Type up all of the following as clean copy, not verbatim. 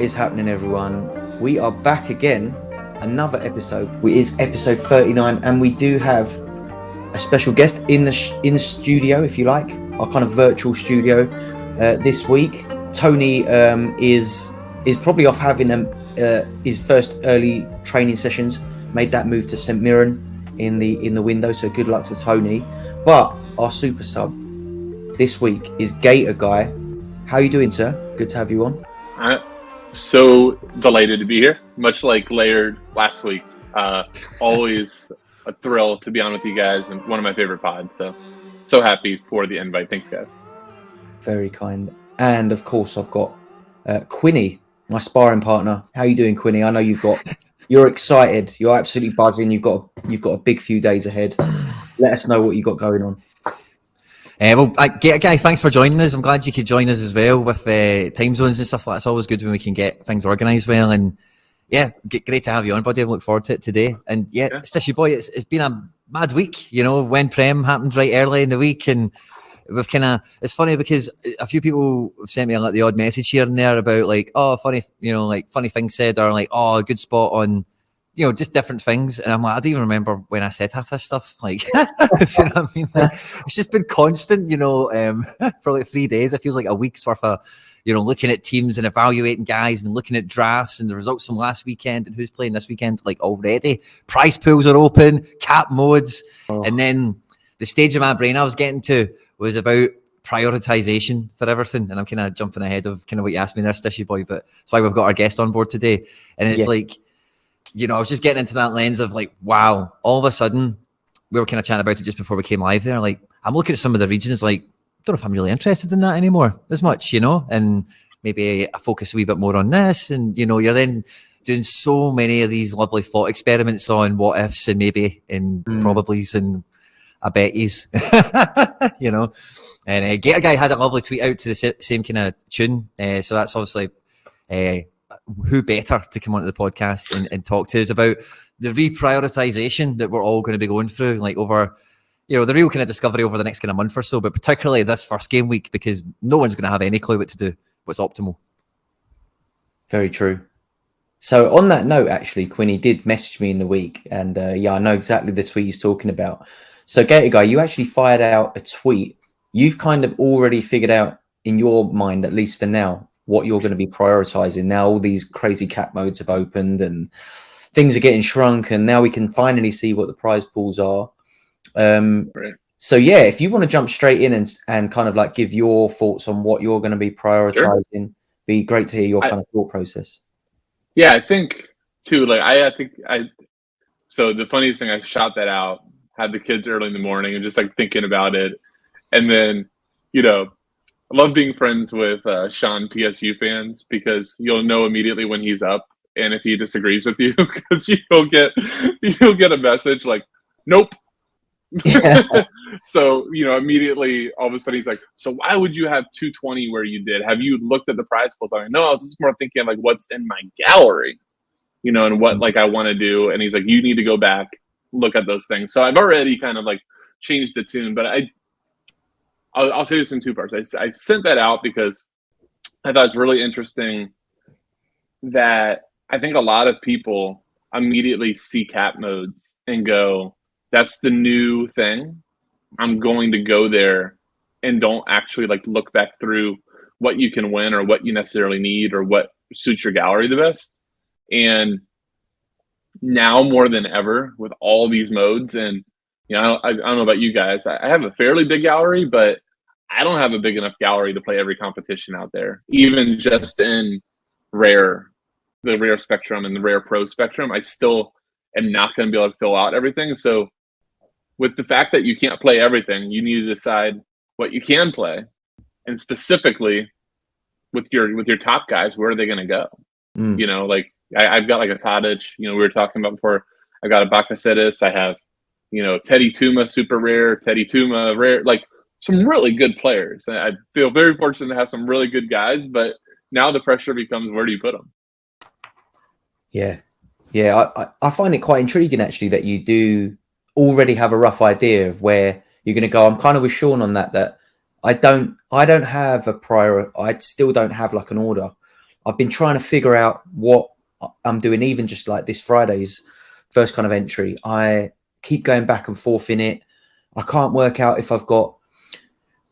is happening, everyone? We are back again, another episode. It is episode 39, and we do have a special guest in the studio, if you like, our kind of virtual studio this week. Tony is probably off having his first early training sessions. Made that move to St Mirren in the window, so good luck to Tony. But our super sub this week is Gator Guy. How are you doing, sir? Good to have you on. I'm so delighted to be here. Much like Laird last week. Always a thrill to be on with you guys, and one of my favorite pods. So happy for the invite. Thanks, guys. Very kind. And of course, I've got Quinny, my sparring partner. How are you doing, Quinny? I know you're excited. You're absolutely buzzing. You've got a big few days ahead. Let us know what you got going on. Gator Guy, thanks for joining us. I'm glad you could join us as well with time zones and stuff like that. It's always good when we can get things organised well. And yeah, great to have you on, buddy. I look forward to it today. And yeah, Stishy boy, it's been a mad week. You know, when Prem happened right early in the week, and we've it's funny because a few people have sent me like the odd message here and there about like, oh, funny things said, or like, oh, a good spot on, just different things. And I'm like, I don't even remember when I said half this stuff. Like, if you know what I mean? Like, it's just been constant, for like 3 days. It feels like a week's worth of, looking at teams and evaluating guys and looking at drafts and the results from last weekend and who's playing this weekend. Like already, prize pools are open, cap modes. Oh. And then the stage of my brain I was getting to was about prioritization for everything. And I'm kind of jumping ahead of kind of what you asked me there, Stishy boy. But that's why we've got our guest on board today. And it's like, I was just getting into that lens of like, wow, all of a sudden, we were kind of chatting about it just before we came live there. Like, I'm looking at some of the regions, like, don't know if I'm really interested in that anymore as much, and maybe I focus a wee bit more on this. And, you're then doing so many of these lovely thought experiments on what ifs and maybe and probablys and I betties, And Gator Guy had a lovely tweet out to the same kind of tune. So that's obviously who better to come onto the podcast and talk to us about the reprioritization that we're all going to be going through, like over, the real kind of discovery over the next kind of month or so, but particularly this first game week, because no one's going to have any clue what to do, what's optimal. Very true. So on that note, actually, Quinny did message me in the week, and I know exactly the tweet he's talking about. So Gator Guy, you actually fired out a tweet. You've kind of already figured out in your mind, at least for now, what you're going to be prioritizing. Now all these crazy cap modes have opened and things are getting shrunk, and now we can finally see what the prize pools are. Right. So yeah, if you want to jump straight in and kind of like give your thoughts on what you're going to be prioritizing, be great to hear your kind of thought process. Yeah, I think too, like so the funniest thing, I shot that out, had the kids early in the morning and just like thinking about it. And then, I love being friends with Sean PSU fans, because you'll know immediately when he's up and if he disagrees with you, because you'll get a message like, nope. Yeah. So, immediately all of a sudden he's like, so why would you have 220 where you did? Have you looked at the prize pools? I'm like, no, I was just more thinking like what's in my gallery, and what like I want to do. And he's like, you need to go back, look at those things. So I've already kind of like changed the tune, but I'll say this in two parts. I sent that out because I thought it's really interesting that I think a lot of people immediately see cap modes and go, that's the new thing. I'm going to go there, and don't actually like look back through what you can win or what you necessarily need or what suits your gallery the best. And now more than ever with all these modes, and I don't know about you guys, I have a fairly big gallery, but I don't have a big enough gallery to play every competition out there, even just in the rare spectrum and the rare pro spectrum. I still am not going to be able to fill out everything. So with the fact that you can't play everything, you need to decide what you can play, and specifically with your top guys, where are they going to go? Like I've got like a Tadic, we were talking about before. I've got a Bakasetis. I have, Teddy Tuma, super rare, Teddy Tuma, rare, like some really good players. I feel very fortunate to have some really good guys, but now the pressure becomes, where do you put them? Yeah. I find it quite intriguing actually that you do already have a rough idea of where you're going to go. I'm kind of with Sean on that I don't have a I still don't have like an order. I've been trying to figure out what I'm doing, even just like this Friday's first kind of entry. I keep going back and forth in it. I can't work out if I've got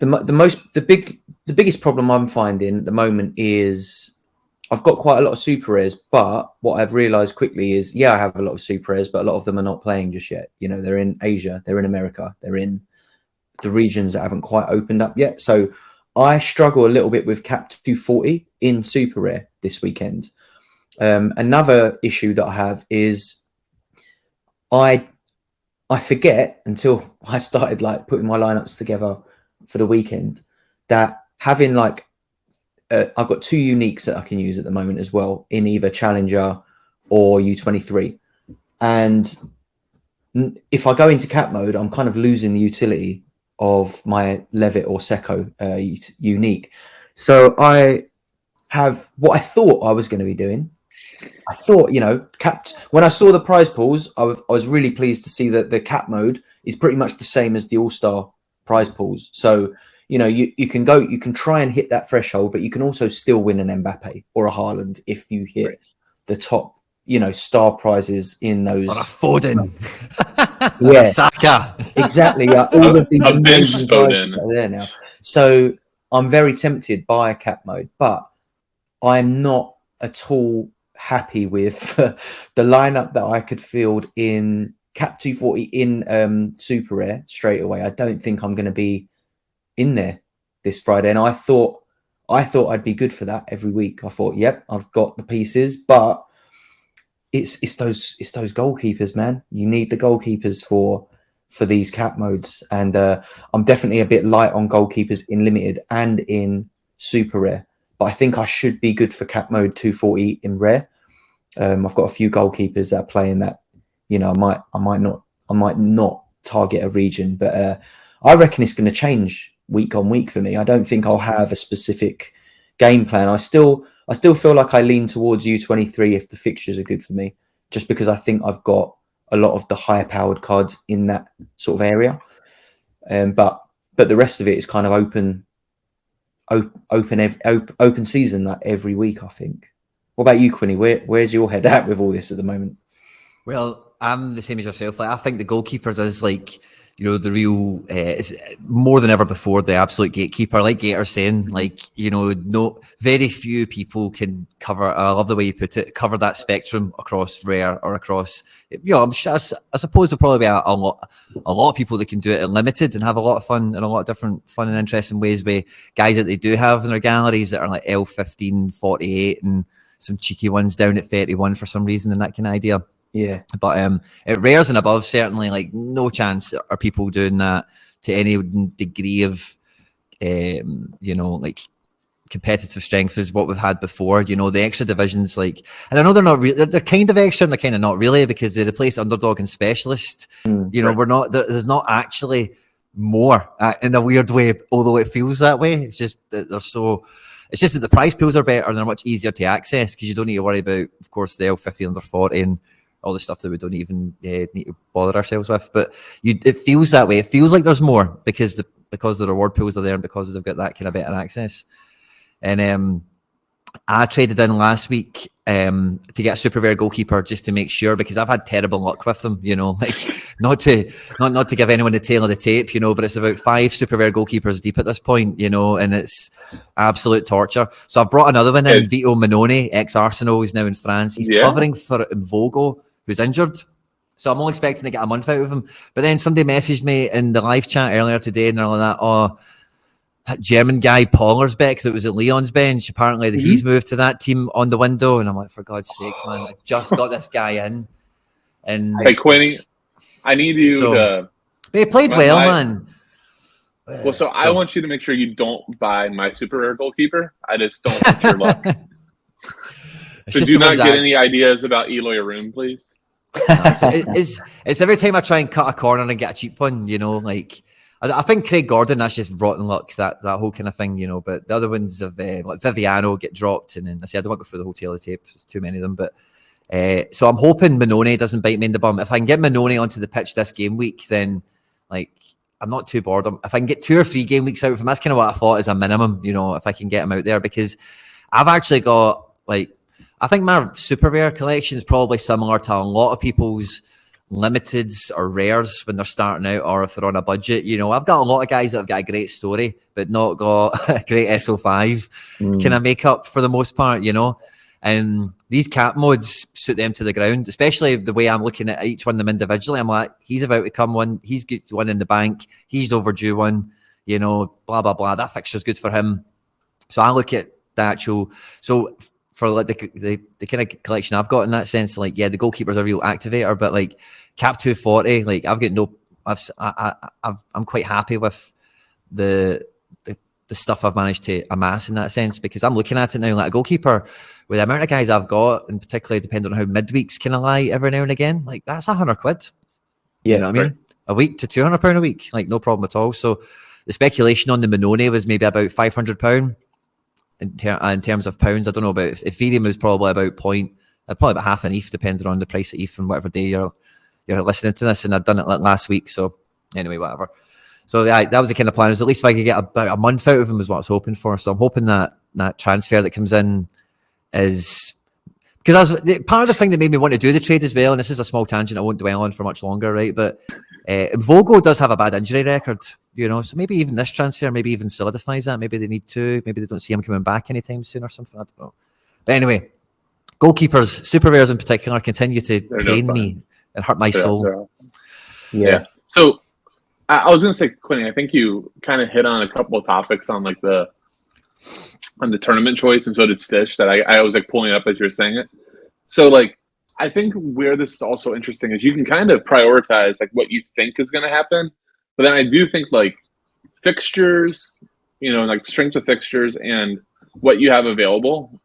the biggest problem I'm finding at the moment is I've got quite a lot of super rares, but what I've realized quickly is, I have a lot of super rares, but a lot of them are not playing just yet. You know, they're in Asia, they're in America, they're in the regions that haven't quite opened up yet. So I struggle a little bit with cap 240 in super rare this weekend. Another issue that I have is I forget until I started like putting my lineups together for the weekend that having like I've got 2 uniques that I can use at the moment as well in either Challenger or U23. And if I go into cap mode, I'm kind of losing the utility of my Levitt or Seco unique. So I have what I thought I was going to be doing. I thought, capped. When I saw the prize pools, I was really pleased to see that the cap mode is pretty much the same as the All-Star prize pools. So, you can try and hit that threshold, but you can also still win an Mbappe or a Haaland if you hit the top, star prizes in those. Or a Foden. Yeah. Or a Saka. Exactly. Yeah. All of these a bench amazing guys Foden. are there now. So I'm very tempted by a cap mode, but I'm not at all happy with the lineup that I could field in cap 240 in super rare straight away. I don't think I'm going to be in there this Friday, and I thought I'd be good for that every week. I thought, yep, I've got the pieces, but it's those goalkeepers, man. You need the goalkeepers for these cap modes, and I'm definitely a bit light on goalkeepers in limited and in super rare, but I think I should be good for cap mode 240 in rare. I've got a few goalkeepers that are playing that. I might not target a region, but I reckon it's going to change week on week for me. I don't think I'll have a specific game plan. I still feel like I lean towards U23 if the fixtures are good for me, just because I think I've got a lot of the higher powered cards in that sort of area. But the rest of it is kind of open season, like every week, I think. What about you, Quinny? Where's your head at with all this at the moment? Well, I'm the same as yourself. Like, I think the goalkeepers is like, the real, it's more than ever before, the absolute gatekeeper. Like Gator saying, like, no, very few people can cover, I love the way you put it, cover that spectrum across rare or across, I suppose there'll probably be a lot of people that can do it in limited and have a lot of fun in a lot of different fun and interesting ways with guys that they do have in their galleries that are like L15, 48 and some cheeky ones down at 31 for some reason and that kind of idea. Yeah. But at rares and above, certainly, like, no chance are people doing that to any degree of, like, competitive strength is what we've had before. The extra divisions, like, and I know they're not really, they're kind of extra and they're kind of not really, because they replace underdog and specialist. Right. We're not, there's not actually more in a weird way, although it feels that way. It's just that it's just that the prize pools are better and they're much easier to access because you don't need to worry about, of course, the L50 under 40 and all the stuff that we don't even need to bother ourselves with. But it feels that way. It feels like there's more because the reward pools are there and because they've got that kind of better access. And I traded in last week to get a super rare goalkeeper just to make sure, because I've had terrible luck with them, like not to give anyone the tail of the tape, but it's about 5 super rare goalkeepers deep at this point, and it's absolute torture. So I've brought another one in, Vito Minoni, ex-Arsenal, he's now in France. He's covering for Mvogo, who's injured. So I'm only expecting to get a month out of him. But then somebody messaged me in the live chat earlier today and they're like, that German guy Pollersbeck that was at Leon's bench, apparently that he's moved to that team on the window. And I'm like, for God's sake, man, I just got this guy in. And hey, Quinny, I need you to... But he played well, man. Well, so I want you to make sure you don't buy my super rare goalkeeper. I just don't want your luck. So do not get any ideas about Eloy Aroon, please. It's every time I try and cut a corner and get a cheap one, like... I think Craig Gordon, that's just rotten luck, that whole kind of thing, but the other ones of like Viviano get dropped, and then I don't want to go through the whole tail of the tape, there's too many of them, but so I'm hoping Minoni doesn't bite me in the bum. If I can get Minoni onto the pitch this game week, then like I'm not too bored. If I can get 2 or 3 game weeks out of him, that's kind of what I thought is a minimum, if I can get him out there, because I've actually got like, I think my super rare collection is probably similar to a lot of people's limiteds or rares when they're starting out or if they're on a budget. You know, I've got a lot of guys that have got a great story but not got a great SO5 kind of makeup for the most part, you know. And these cap modes suit them to the ground, especially the way I'm looking at each one of them individually. I'm like, he's about to come one, he's got one in the bank, he's overdue one, you know, blah, blah, blah. That fixture's good for him. So I look at the actual, so for like the kind of collection I've got in that sense, like, yeah, the goalkeeper's a real activator, but like cap 240, like I've got no, I'm quite happy with the stuff I've managed to amass in that sense, because I'm looking at it now like a goalkeeper with the amount of guys I've got, and particularly depending on how midweeks kind of lie every now and again, like that's £100. Yeah, you know what I mean? A week to £200 a week, like no problem at all. So the speculation on the Minone was maybe about £500 in terms of pounds. I don't know about Ethereum was probably about probably about half an ETH, depending on the price of ETH and whatever day you're listening to this. And I'd done it like last week, so anyway, whatever. So that was the kind of plan. Was at least if I could get about a month out of him, is what I was hoping for. So I'm hoping that transfer that comes in is, because part of the thing that made me want to do the trade as well, and this is a small tangent I won't dwell on for much longer, right? But Vogo does have a bad injury record, you know, so maybe even this transfer maybe even solidifies that. Maybe they need to. Maybe they don't see him coming back anytime soon or something. I don't know. But anyway, goalkeepers, super rares in particular, continue to pain me and hurt my soul. Yeah. So I was going to say, Quinny, I think you kind of hit on a couple of topics on like the tournament choice, and so did Stitch, that I was like pulling up as you were saying it. So like, I think where this is also interesting is you can kind of prioritize like what you think is going to happen, but then I do think like fixtures, you know, like strength of fixtures and what you have available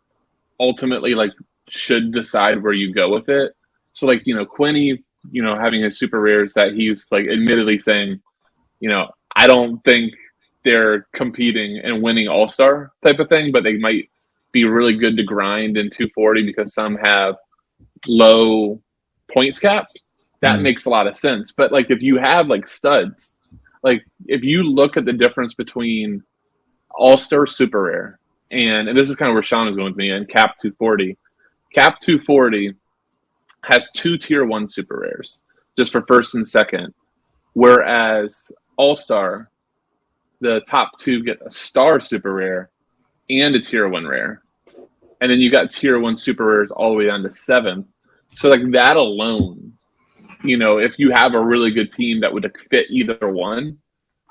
ultimately like should decide where you go with it. So like, you know, Quinny, you know, having his super rares that he's like admittedly saying, you know, I don't think they're competing and winning all-star type of thing, but they might be really good to grind in 240 because some have low points capped. That makes a lot of sense. But like if you have like studs, like if you look at the difference between all-star super rare and this is kind of where Sean is going with me, and cap 240. Cap 240 has 2 tier 1 super rares just for first and second, whereas all-star, the top 2 get a star super rare and a tier 1 rare. And then you got tier 1 super rares all the way down to 7th. So like that alone, you know, if you have a really good team that would fit either one,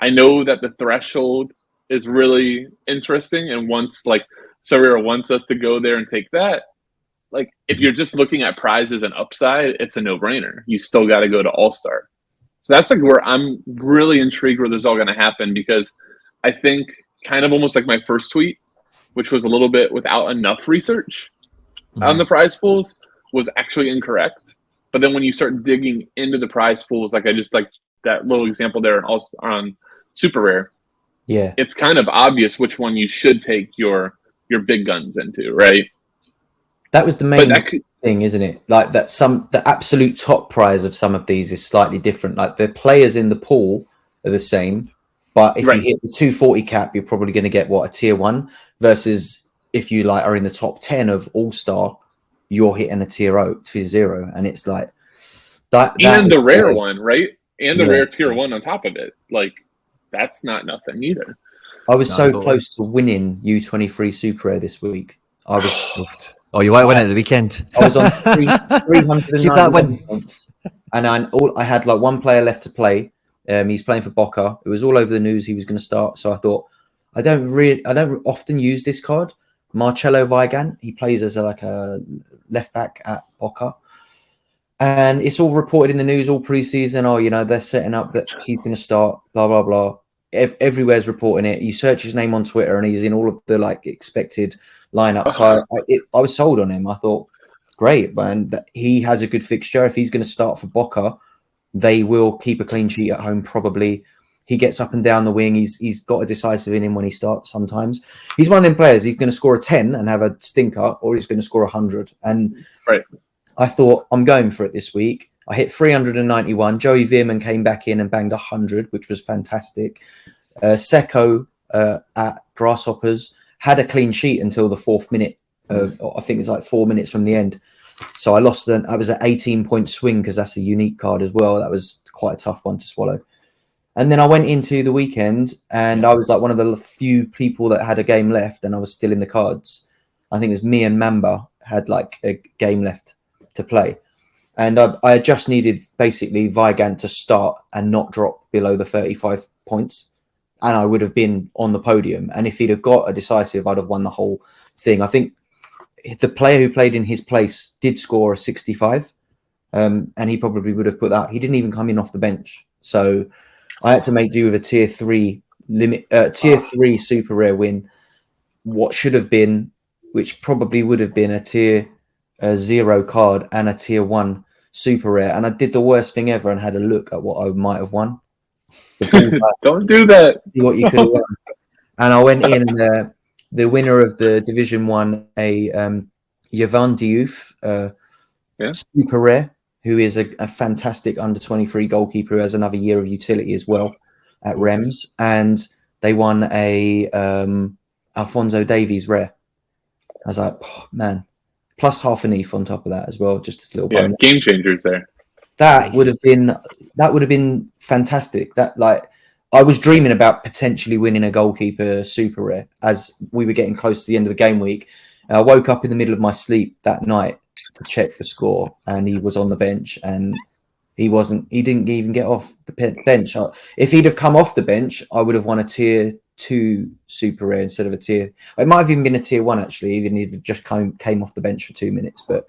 I know that the threshold is really interesting. And once like Sorare wants us to go there and take that, like if you're just looking at prizes and upside, it's a no-brainer. You still got to go to all-star. So that's like where I'm really intrigued where this is all going to happen, because I think kind of almost like my first tweet, which was a little bit without enough research on the prize pools, was actually incorrect. But then when you start digging into the prize pools, like I just like that little example there on super rare, yeah, it's kind of obvious which one you should take your big guns into, right? That was the main thing, isn't it? Like that the absolute top prize of some of these is slightly different. Like the players in the pool are the same, but if you hit the 240 cap, you're probably going to get a tier 1, versus if you like are in the top 10 of all-star, you're hitting a tier 0, and it's like that. And the rare one, right? And the rare tier 1 on top of it. Like that's not nothing either. I was so close to winning U23 Super Rare this week. I was. Oh, you might win it at the weekend. I was on 309 points, and I had like one player left to play. He's playing for Boca. It was all over the news he was going to start. So I thought, I don't often use this card. Marcelo Weigand. He plays as a left back at Boca, and it's all reported in the news all preseason. Oh, you know, they're setting up that he's going to start. Blah blah blah. Everywhere's reporting it. You search his name on Twitter, and he's in all of the like expected lineup. So I was sold on him. I thought, great, man. He has a good fixture. If he's going to start for Boca, they will keep a clean sheet at home. Probably he gets up and down the wing. He's got a decisive in him when he starts. Sometimes he's one of them players. He's going to score a 10 and have a stinker, or he's going to score 100. And I thought, I'm going for it this week. I hit 391. Joey Veerman came back in and banged 100, which was fantastic. Seko at Grasshoppers had a clean sheet until the 4th minute. I think it's like 4 minutes from the end. So I lost I was an 18-point swing because that's a unique card as well. That was quite a tough one to swallow. And then I went into the weekend and I was like one of the few people that had a game left and I was still in the cards. I think it was me and Mamba had like a game left to play. And I just needed basically Vigant to start and not drop below the 35 points. And I would have been on the podium. And if he'd have got a decisive, I'd have won the whole thing. I think the player who played in his place did score a 65. And he probably would have put that. He didn't even come in off the bench. So I had to make do with a tier 3 super rare win. What should have been, which probably would have been a tier 0 card and a tier 1 super rare. And I did the worst thing ever and had a look at what I might have won. Don't do that. See what you could have won. And I went in and the winner of the Division 1, a Yvan Diouf, super rare, who is a fantastic under-23 goalkeeper who has another year of utility as well at Rems. And they won a Alphonso Davies rare. I was like, oh, man. Plus half an ETH on top of that as well, just a little bonus. Game changers there. That would have been fantastic. That, like, I was dreaming about potentially winning a goalkeeper super rare as we were getting close to the end of the game week. I woke up in the middle of my sleep that night to check the score, and he was on the bench, and he didn't even get off the bench. If he'd have come off the bench, I would have won a tier 2 super rare instead of a tier. It might have even been a tier 1 actually, even if it just came off the bench for 2 minutes. But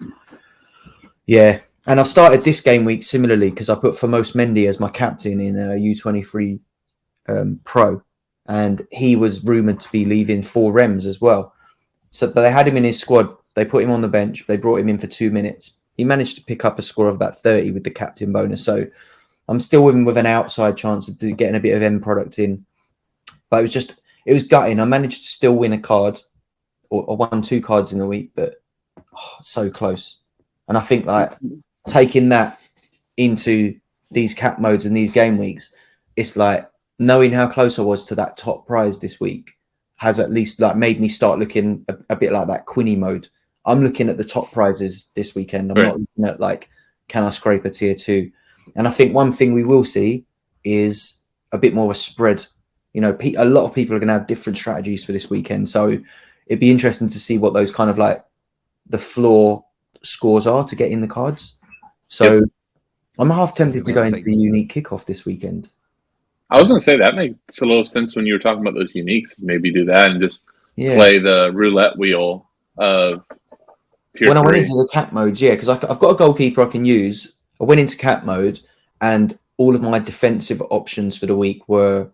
yeah, and I've started this game week similarly because I put Famos Mendy as my captain in U23 Pro, and he was rumored to be leaving for Rems as well. So they had him in his squad. They put him on the bench. They brought him in for 2 minutes. He managed to pick up a score of about 30 with the captain bonus. So I'm still with him with an outside chance of getting a bit of end product in. But it was gutting. I managed to still win a card or won 2 cards in the week, but so close. And I think like taking that into these cap modes and these game weeks, it's like knowing how close I was to that top prize this week has at least like made me start looking a bit like that Quinny mode. I'm looking at the top prizes this weekend. I'm not looking at like, can I scrape a tier 2? And I think one thing we will see is a bit more of a spread. You know, a lot of people are going to have different strategies for this weekend. So it'd be interesting to see what those kind of like the floor scores are to get in the cards. So I'm half tempted to go into the unique kickoff this weekend. I was going to say that makes a little sense when you were talking about those uniques. Maybe do that and just play the roulette wheel of tier 3. When I went into the cap modes, because I've got a goalkeeper I can use. I went into cap mode and all of my defensive options for the week were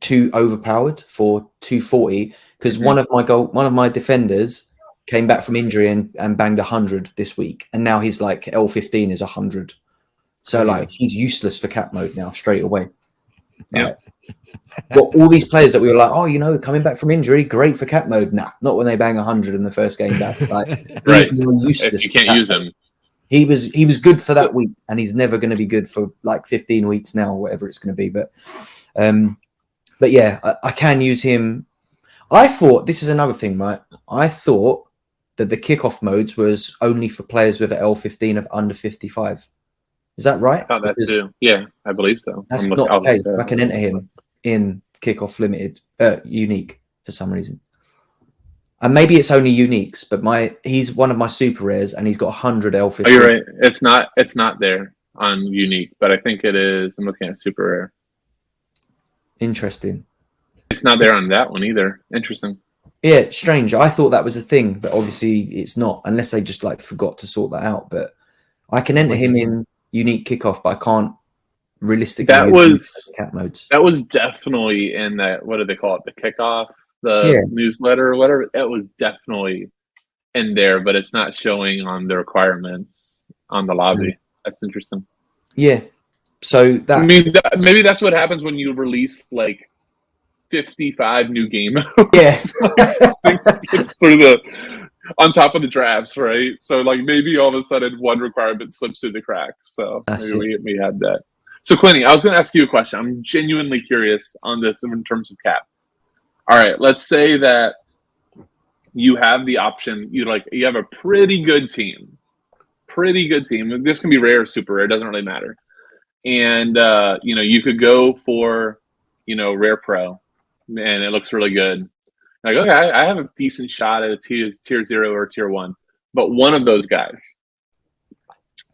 too overpowered for 240 because one of my defenders came back from injury and banged 100 this week, and now he's like L15 is 100, so like he's useless for cap mode now straight away. But all these players that we were like, oh, you know, coming back from injury, great for cap mode. Nah, not when they bang 100 in the first game back. Like he's useless. If you can't use him. He was good for that week, and he's never going to be good for like 15 weeks now, or whatever it's going to be. But yeah, I can use him. I thought, this is another thing, right? I thought that the kickoff modes was only for players with an L15 of under 55. Is that right? I thought that too. Yeah, I believe so. That's not the case. I can enter him in kickoff limited, unique for some reason. And maybe it's only uniques, but he's one of my super rares, and he's got 100 L15. Oh, you're right. It's not there on unique, but I think it is. I'm looking at super rare. Interesting. It's not there on that one either. Interesting. Yeah, strange. I thought that was a thing, but obviously it's not, unless they just like forgot to sort that out. But I can enter him in unique kickoff, but I can't realistically. That was cat modes. That was definitely in that. What do they call it? The kickoff, the newsletter, or whatever. It was definitely in there, but it's not showing on the requirements on the lobby. That's interesting. Yeah. So that, I mean, maybe that's what happens when you release like 55 new game modes. Yeah. For on top of the drafts, right? So like maybe all of a sudden one requirement slips through the cracks. So maybe we had that. So Quinny, I was going to ask you a question. I'm genuinely curious on this in terms of cap. All right, let's say that you have the option. You have a pretty good team. This can be rare or super rare. It doesn't really matter. And, you could go for, rare pro, and it looks really good. Like, okay, I have a decent shot at a tier 0 or tier 1. But one of those guys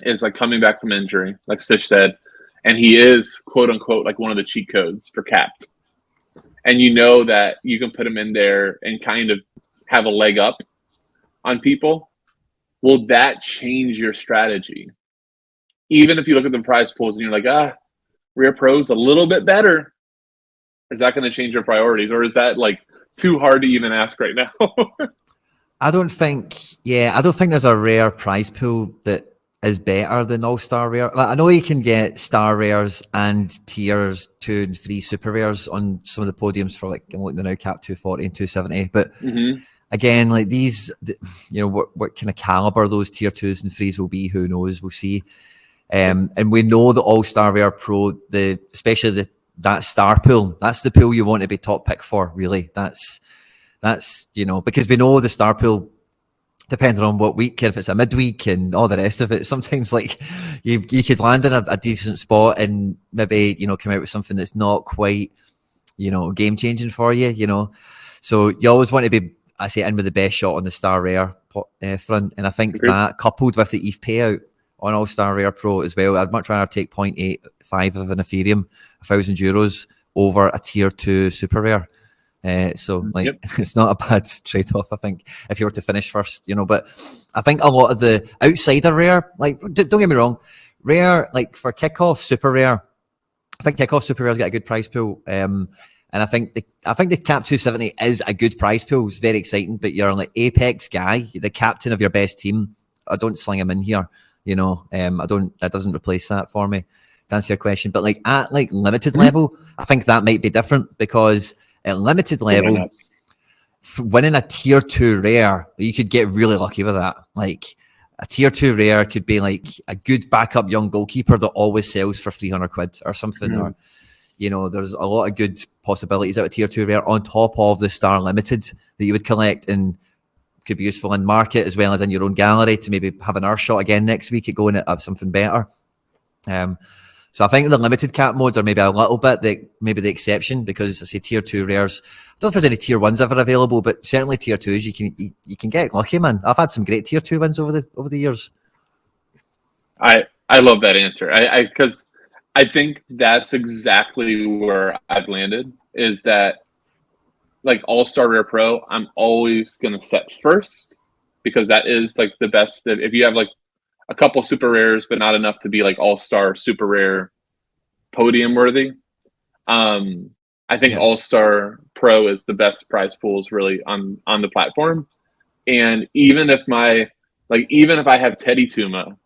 is like coming back from injury, like Stitch said, and he is quote unquote like one of the cheat codes for capped. And you know that you can put him in there and kind of have a leg up on people. Will that change your strategy? Even if you look at the prize pools and you're like, rare pro's a little bit better, is that going to change your priorities? Or is that like too hard to even ask right now? I don't think there's a rare prize pool that is better than all-star rare. Like, I know you can get star rares and tiers 2 and 3 super rares on some of the podiums for, like, I'm looking at now, cap 240 and 270. But again, like these, what kind of caliber those tier 2s and 3s will be, who knows? We'll see. And we know the all-star rare pro, especially that star pool, that's the pool you want to be top pick for, really. That's because we know the star pool, depending on what week, if it's a midweek and all the rest of it, sometimes like you could land in a decent spot and maybe, come out with something that's not quite, game changing for you, So you always want to be, I say, in with the best shot on the star rare front. And I think that coupled with the ETH payout on All-Star Rare Pro as well, I'd much rather take 0.85 of an Ethereum, €1,000 over a tier 2 super rare. It's not a bad trade-off, I think, if you were to finish first, But I think a lot of the outsider rare, like, don't get me wrong, rare, like for kickoff super rare, I think kickoff super rare's got a good prize pool. And I think the cap 270 is a good prize pool. It's very exciting, but you're like apex guy, the captain of your best team. I don't sling him in here, that doesn't replace that for me, to answer your question. But like at like limited level, I think that might be different, because at limited level, winning a tier 2 rare, you could get really lucky with that. Like a tier 2 rare could be like a good backup young goalkeeper that always sells for 300 quid or something. Or, there's a lot of good possibilities out of tier 2 rare on top of the star limited that you would collect, and could be useful in market as well as in your own gallery to maybe have an earth shot again next week at going at something better. So I think the limited cap modes are maybe a little bit maybe the exception, because I say tier 2 rares, I don't know if there's any tier 1s ever available, but certainly tier 2s you can get lucky, man. I've had some great tier 2 wins over the years. I love that answer. Because I think that's exactly where I've landed, is that like All-Star Rare Pro, I'm always going to set first, because that is like the best. If you have like a couple super rares, but not enough to be like all-star super rare podium worthy, I think All-Star Pro is the best prize pools really on the platform. And even if I have Teddy Tuma,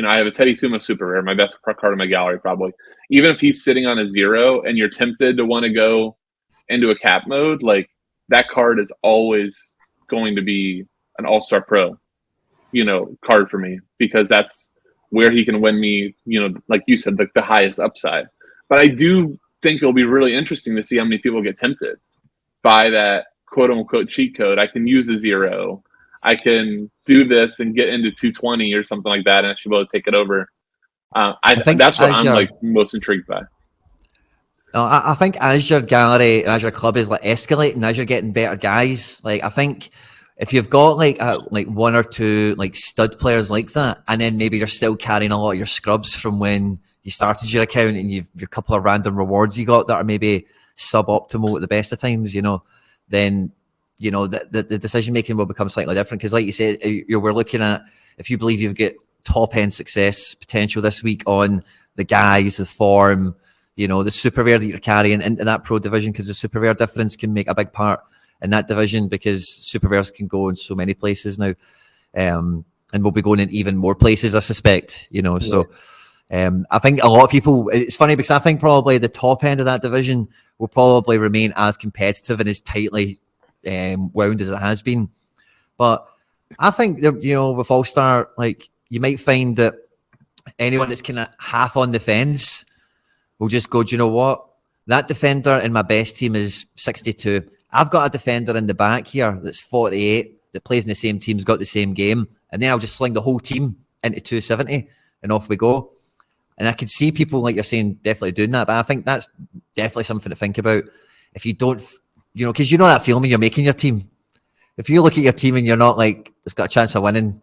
I have a Teddy Tuma super rare, my best card in my gallery probably. Even if he's sitting on a 0 and you're tempted to want to go into a cap mode, like that card is always going to be an All-Star Pro card for me, because that's where he can win me, like you said, like the highest upside. But I do think it'll be really interesting to see how many people get tempted by that quote unquote cheat code. I can use a 0, I can do this and get into 220 or something like that, and actually be able to take it over. I think that's what I'm like most intrigued by. I think as your gallery and as your club is like escalating, as you're getting better guys, like I think if you've got like one or two like stud players like that, and then maybe you're still carrying a lot of your scrubs from when you started your account, and you've your couple of random rewards you got that are maybe suboptimal at the best of times, then the decision making will become slightly different. Because like you said, we're looking at, if you believe you've got top end success potential this week on the guys, the form, the super rare that you're carrying into that pro division, because the super rare difference can make a big part in that division, because super rares can go in so many places now, and we'll be going in even more places, I suspect. So I think a lot of people, it's funny because I think probably the top end of that division will probably remain as competitive and as tightly wound as it has been. But I think that, with All-Star, like, you might find that anyone that's kind of half on the fence will just go, do you know what? That defender in my best team is 62. I've got a defender in the back here that's 48 that plays in the same team's got the same game, and then I'll just sling the whole team into 270 and off we go. And I could see people, like you're saying, definitely doing that, but I think that's definitely something to think about. If you don't, because you know that feeling when you're making your team. If you look at your team and you're not like, it's got a chance of winning,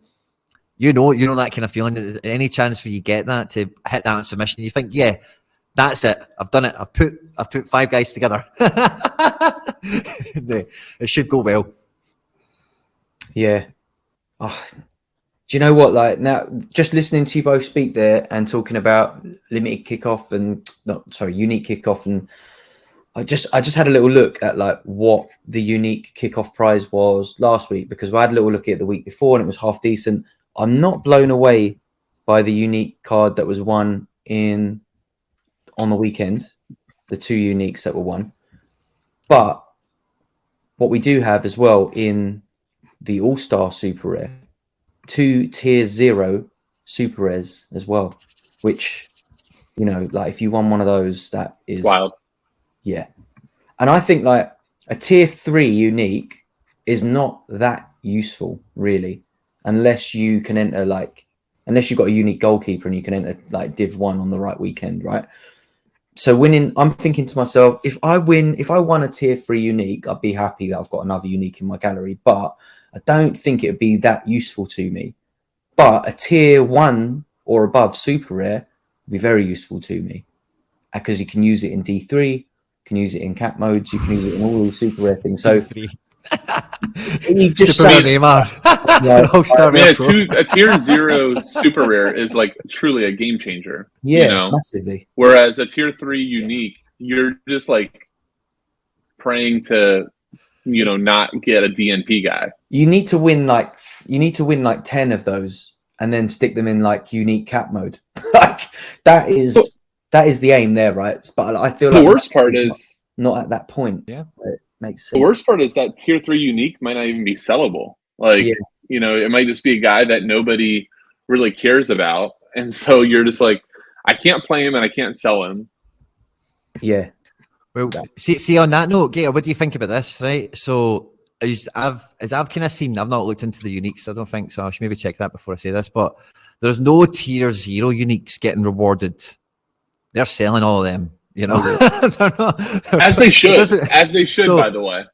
you know that kind of feeling. Any chance where you get that to hit that on submission, you think, yeah, that's it. I've done it. I've put 5 guys together. It should go well. Yeah. Oh, do you know what? Like now, just listening to you both speak there and talking about limited kickoff and unique kickoff, and I just had a little look at like what the unique kickoff prize was last week, because I had a little look at it the week before and it was half decent. I'm not blown away by the unique card that was won on the weekend, the 2 uniques that were won. But what we do have as well in the All-Star Super Rare, 2 Tier 0 Super Rares as well, which, like if you won one of those, that is wild. Yeah. And I think like a Tier 3 unique is not that useful really, unless you can enter unless you've got a unique goalkeeper and you can enter like Div 1 on the right weekend, right? So winning, I'm thinking to myself, if I won a Tier 3 unique, I'd be happy that I've got another unique in my gallery, but I don't think it would be that useful to me. But a Tier 1 or above Super Rare would be very useful to me, because you can use it in D3, you can use it in cap modes, you can use it in all the Super Rare things. So you just Super Neymar. A Tier 0 Super Rare is like truly a game changer. Yeah, massively. Whereas a Tier 3 unique, you're just like praying to not get a DNP guy. You need to win like 10 of those and then stick them in like unique cap mode. Like that is the aim there, right? But I feel like the worst part is not at that point. Yeah, it makes sense. The worst part is that Tier 3 unique might not even be sellable. Like it might just be a guy that nobody really cares about, and so you're just like, I can't play him and I can't sell him. Yeah. Well, see on that note, Gator, what do you think about this, right? So I've kind of seen, I've not looked into the uniques, I don't think so. I should maybe check that before I say this, but there's no Tier 0 uniques getting rewarded. They're selling all of them, as they should, by the way.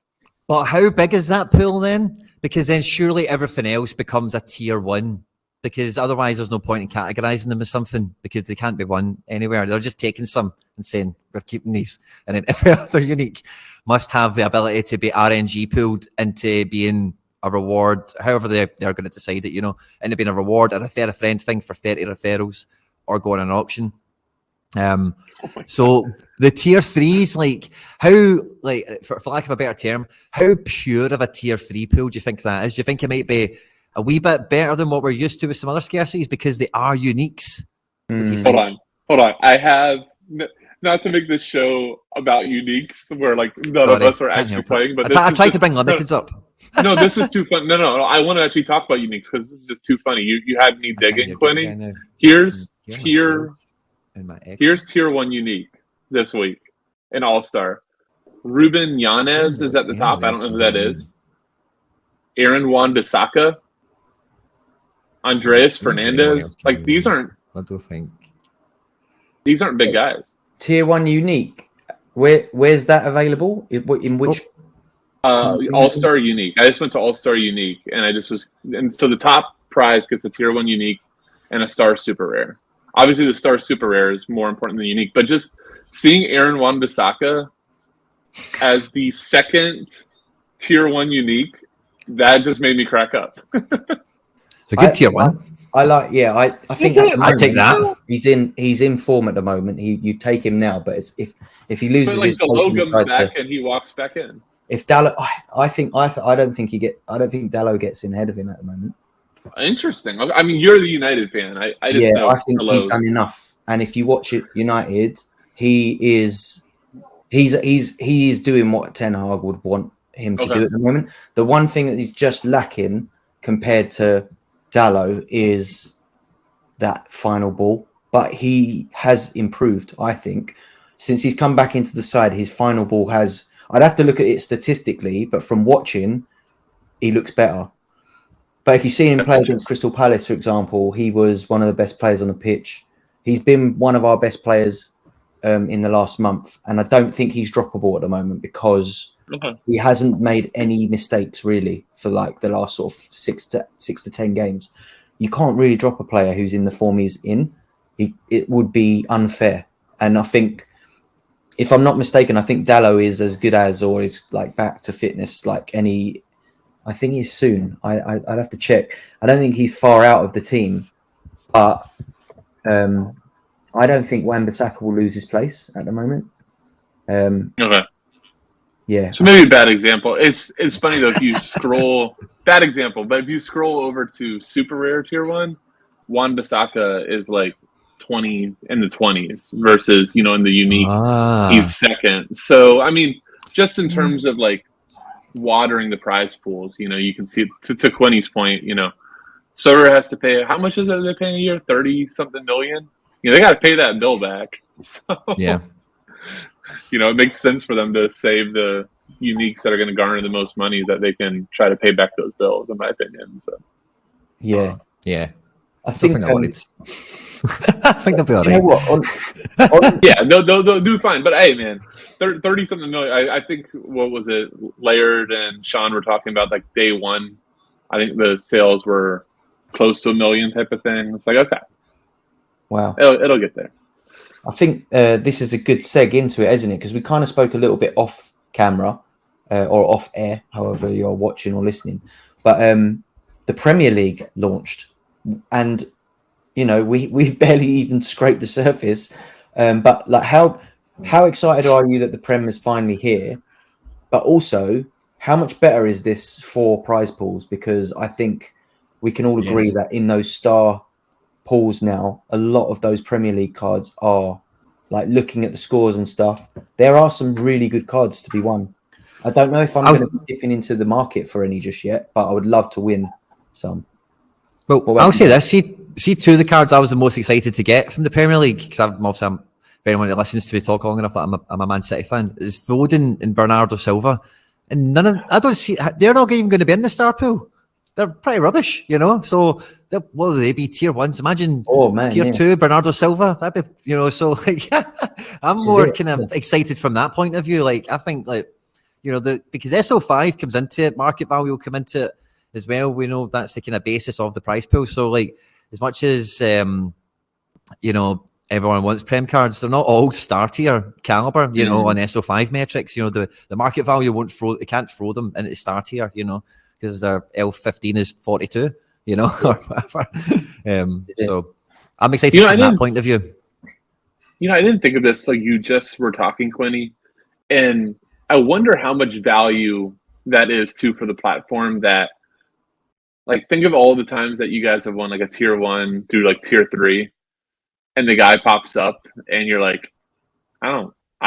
But how big is that pool then? Because then surely everything else becomes a Tier 1. Because otherwise there's no point in categorizing them as something, because they can't be won anywhere. They're just taking some and saying, we're keeping these. And then every other unique must have the ability to be RNG pulled into being a reward, however they're going to decide it, into being a reward and a friend thing for 30 referrals or go on an auction. So the Tier 3s, like how, like for lack of a better term, how pure of a Tier 3 pool do you think that is? Do you think it might be a wee bit better than what we're used to with some other scarcities because they are uniques? Hold on. I have, not to make this show about uniques where like none of us are actually playing, but I tried to bring limiteds up. No, this is too fun. No. I want to actually talk about uniques because this is just too funny. You had me digging, Quinny. Here's Tier 1 unique this week in All-Star. Ruben Yanez is at the top. I don't know who that is. Aaron Wan-Bissaka. Andreas Fernandez. Like these aren't. I don't think these aren't big guys. Tier 1 unique. Where's that available? In which? All-Star unique. I just went to All-Star unique, and so the top prize gets a Tier 1 unique and a Star Super Rare. Obviously, the Star Super Rare is more important than unique, but just seeing Aaron Wan-Bissaka as the second Tier 1 unique, that just made me crack up. It's a good Tier 1. I think I take that. He's in form at the moment. You take him now, but if he loses his the logo comes back and he walks back in. If Dallo, I don't think Dallo gets in ahead of him at the moment. Interesting. I mean, you're the United fan. I think he's done enough. And if you watch it, United, he's doing what Ten Hag would want him to do at the moment. The one thing that he's just lacking compared to Dallo is that final ball, but he has improved. I think since he's come back into the side, his final ball has. I'd have to look at it statistically, but from watching, he looks better. But if you see him play against Crystal Palace, for example, he was one of the best players on the pitch. He's been one of our best players in the last month, and I don't think he's droppable at the moment because he hasn't made any mistakes really for like the last sort of 6 to 10 games. You can't really drop a player who's in the form he's in. It would be unfair. And I think, if I'm not mistaken, I think Dallo is as good as, or is like back to fitness like any. I think he's soon. I'd have to check. I don't think he's far out of the team, but I don't think Wan-Bissaka will lose his place at the moment. Okay. Yeah. So maybe a bad example. It's funny though, if you scroll, bad example, but if you scroll over to super rare tier 1, Wan-Bissaka is like 20 in the 20s versus, in the unique, he's second. So, I mean, just in terms of like watering the prize pools, you can see to Quinny's point, Sorare has to pay, how much is it they're paying a year? 30 something million? They got to pay that bill back. So, yeah. It makes sense for them to save the uniques that are going to garner the most money that they can try to pay back those bills, in my opinion. So, yeah. I think I think they'll be all right. You know what? Yeah, they'll do fine. But hey, man, 30 something million. I think, what was it? Laird and Sean were talking about like day one. I think the sales were close to $1 million type of thing. It's like, okay, wow, it'll get there. I think this is a good seg into it, isn't it? Because we kind of spoke a little bit off camera or off air, however you're watching or listening. But the Premier League launched, and we barely even scraped the surface. But like, how excited are you that the Prem is finally here? But also, how much better is this for prize pools? Because I think we can all agree that in those star pools now, a lot of those Premier League cards are, like, looking at the scores and stuff, there are some really good cards to be won. I don't know if I'm going to be dipping into the market for any just yet, but I would love to win some. Well, I'll say this. See, two of the cards I was the most excited to get from the Premier League, because I'm for anyone that listens to me talk long enough that I'm a Man City fan, is Foden and Bernardo Silva. And I don't see, they're not even going to be in the star pool. They're pretty rubbish, So what will they be? Tier 1s? Imagine tier 2, Bernardo Silva. That'd be, so like, I'm more kind of excited from that point of view. Like, I think, like, because SO5 comes into it, market value will come into it as well. We know that's the kind of basis of the price pool. So, like, as much as everyone wants Prem cards, they're not all star tier caliber, on SO5 metrics. The market value they can't throw them into star tier, because their L15 is 42, or whatever. So I'm excited from that point of view. I didn't think of this like you just were talking, Quinny, and I wonder how much value that is too for the platform. That, like, think of all the times that you guys have won like a tier 1 through like tier 3, and the guy pops up, and you're like, I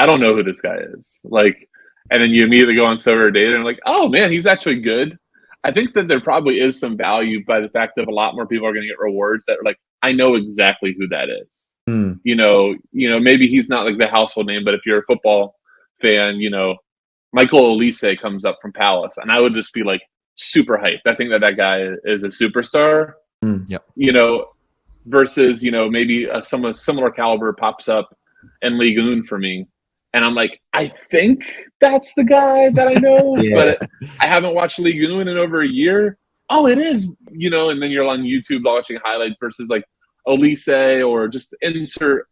don't know who this guy is. Like, and then you immediately go on Sorare data and like, oh man, he's actually good. I think that there probably is some value by the fact that a lot more people are going to get rewards that are like, I know exactly who that is. Maybe he's not like the household name, but if you're a football fan, Michael Elise comes up from Palace, and I would just be like super hyped. I think that guy is a superstar. Versus, maybe someone similar caliber pops up in Ligue 1 for me, and I'm like, I think that's the guy that I know, but I haven't watched Ligue 1 in over a year. Oh, it is, and then you're on YouTube watching highlights versus like Elise or just insert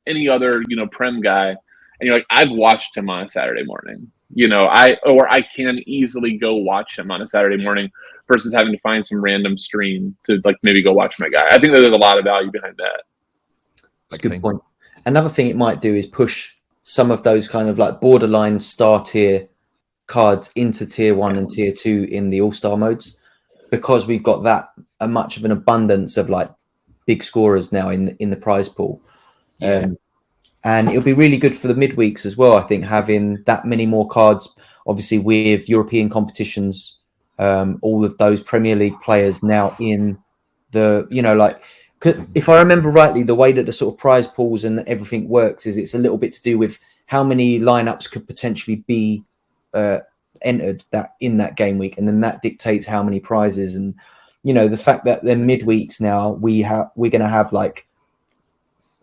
any other, Prem guy, and you're like, I've watched him on a Saturday morning. I can easily go watch him on a Saturday morning versus having to find some random stream to like maybe go watch my guy. I think that there's a lot of value behind that. That's a good point. Another thing it might do is push some of those kind of like borderline star tier cards into tier 1 and tier 2 in the all-star modes, because we've got that much of an abundance of like big scorers now in the prize pool. And it'll be really good for the midweeks as well, I think, having that many more cards, obviously with European competitions, all of those Premier League players now in the, if I remember rightly, the way that the sort of prize pools and everything works is it's a little bit to do with how many lineups could potentially be entered that in that game week, and then that dictates how many prizes. And the fact that they're midweeks now, we're going to have like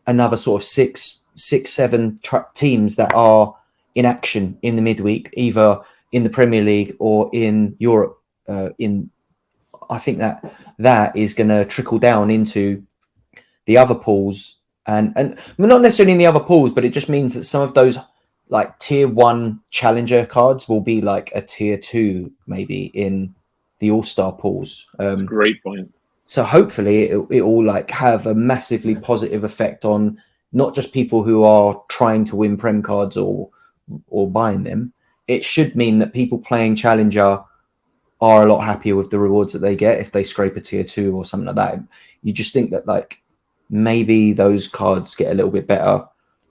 another sort of six, seven teams that are in action in the midweek, either in the Premier League or in Europe. I think that is going to trickle down into the other pools, and not necessarily in the other pools, but it just means that some of those like tier 1 challenger cards will be like a tier 2 maybe in the all-star pools. Great point. So hopefully it will like have a massively positive effect on not just people who are trying to win Prem cards or buying them. It should mean that people playing challenger are a lot happier with the rewards that they get if they scrape a tier 2 or something like that. You just think that like maybe those cards get a little bit better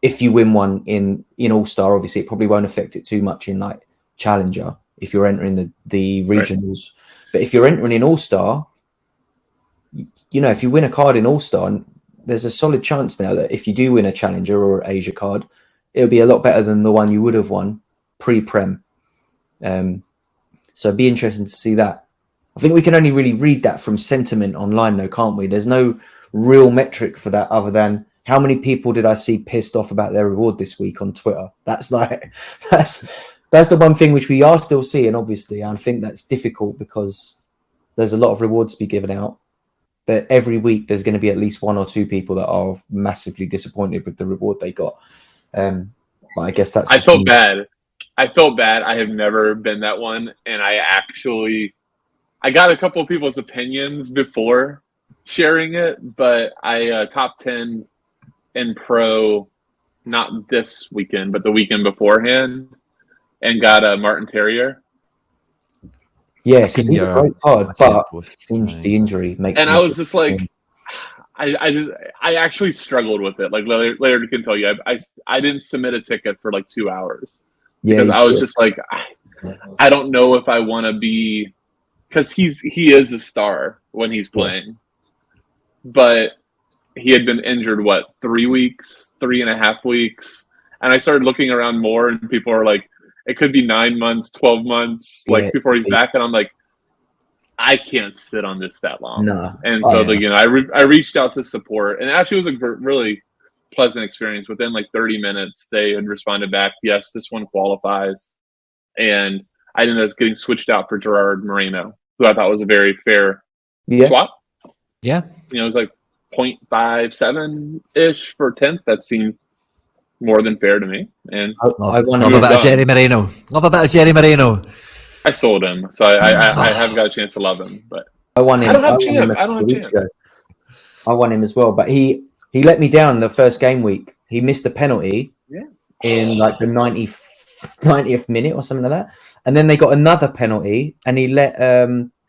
if you win one in all-star. Obviously it probably won't affect it too much in like challenger if you're entering the regionals, right. But if you're entering in all-star, if you win a card in all-star, there's a solid chance now that if you do win a challenger or Asia card, it'll be a lot better than the one you would have won pre-Prem. So it'd be interesting to see that. I think we can only really read that from sentiment online though, can't we? There's no real metric for that other than how many people did I see pissed off about their reward this week on Twitter. That's like that's the one thing which we are still seeing, obviously. I think that's difficult because there's a lot of rewards to be given out. That every week there's going to be at least 1 or 2 people that are massively disappointed with the reward they got. But I guess that's. I felt bad. I have never been that one, and I got a couple of people's opinions before sharing it, but I top 10 in pro, not this weekend, but the weekend beforehand, and got a Martin Terrier. Yes, he's a great card, but the injury makes. And I was just like, I actually struggled with it. Like later can tell you, I didn't submit a ticket for like 2 hours because I was just like, I don't know if I want to be, because he is a star when he's playing, but he had been injured 3.5 weeks, and I started looking around more, and people are like, it could be 9 months, 12 months, before he's back, and I'm like, I can't sit on this that long. No. And so I reached out to support, and actually it was a really pleasant experience. Within like 30 minutes, they had responded back, yes, this one qualifies, and I ended up getting switched out for Gerard Moreno, who I thought was a very fair swap. Yeah. It was like 0.57-ish for 10th. That seemed more than fair to me. And I love a bit of Jerry Moreno. Love a bit of Jerry Moreno. I sold him, so I haven't got a chance to love him. But I won him. I don't have chance. I won him as well, but he let me down the first game week. He missed a penalty in like the 90th minute or something like that, and then they got another penalty, and he let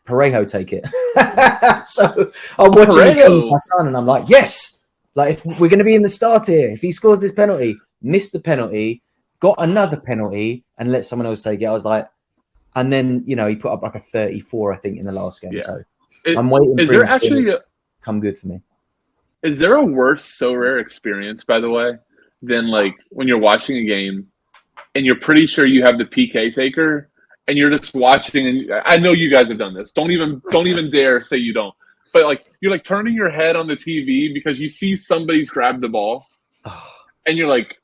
Parejo take it. So I'm watching the game with my son, and I'm like, yes, like if we're going to be in the start here, if he scores this penalty, missed the penalty, got another penalty, and let someone else take it. I was like, and then he put up like a 34, I think, in the last game. So I'm waiting for him to come good for me. Is there a worse Sorare experience, by the way, than like when you're watching a game and you're pretty sure you have the PK taker, and you're just watching, and I know you guys have done this. Don't even dare say you don't. But like you're like turning your head on the TV because you see somebody's grabbed the ball, and you're like,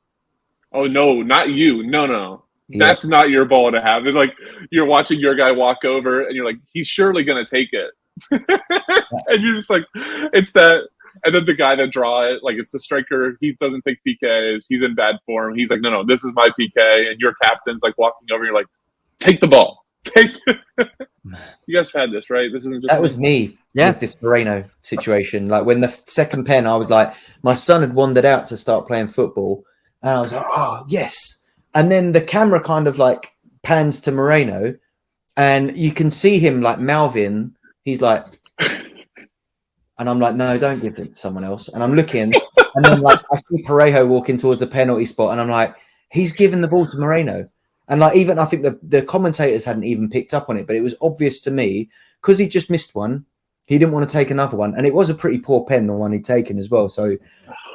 "Oh no, not you! No, that's not your ball to have." It's like you're watching your guy walk over, and you're like, "He's surely gonna take it," and you're just like, "It's that." And then the guy that draw it, like it's the striker. He doesn't take PKs. He's in bad form. He's like, "No, this is my PK," and your captain's like walking over. You're like, take the ball. You guys have had this, right? This isn't just that was me with this Moreno situation. Like when the second pen, I was like, my son had wandered out to start playing football, and I was like, oh yes. And then the camera kind of like pans to Moreno, and you can see him like mouthing. He's like, and I'm like, no, don't give it to someone else. And I'm looking, and then like I see Parejo walking towards the penalty spot, and I'm like, he's giving the ball to Moreno. And like even I think the commentators hadn't even picked up on it, but it was obvious to me because he just missed one. He didn't want to take another one, and it was a pretty poor pen, the one he'd taken as well. So,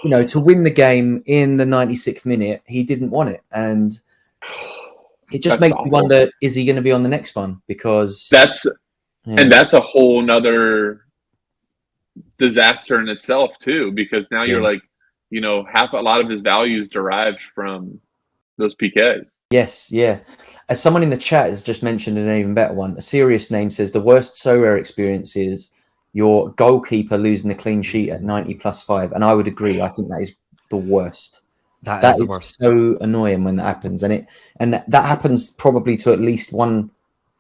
to win the game in the 96th minute, he didn't want it, and it just That's makes me awful. wonder: is he going to be on the next one? Because That's yeah. that's a whole nother disaster in itself too, because now you're like, you know, a lot of his value is derived from those PKs. Yes, yeah. As someone in the chat has just mentioned an even better one, a serious name says the worst Sorare experience is your goalkeeper losing the clean sheet at 90+5, and I would agree. I think that is the worst. That That is the is worst. so annoying when that happens, and that happens probably to at least one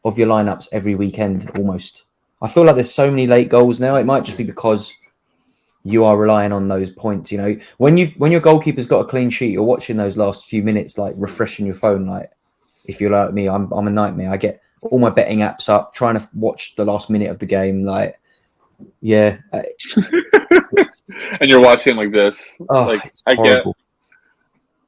of your lineups every weekend almost. I feel like there's so many late goals now. It might just be because you are relying on those points. You know, when your goalkeeper's got a clean sheet, you're watching those last few minutes, like refreshing your phone. Like, if you're like me, I'm a nightmare. I get all my betting apps up, trying to watch the last minute of the game. Like, yeah, And you're watching like this. oh, like it's I get horrible.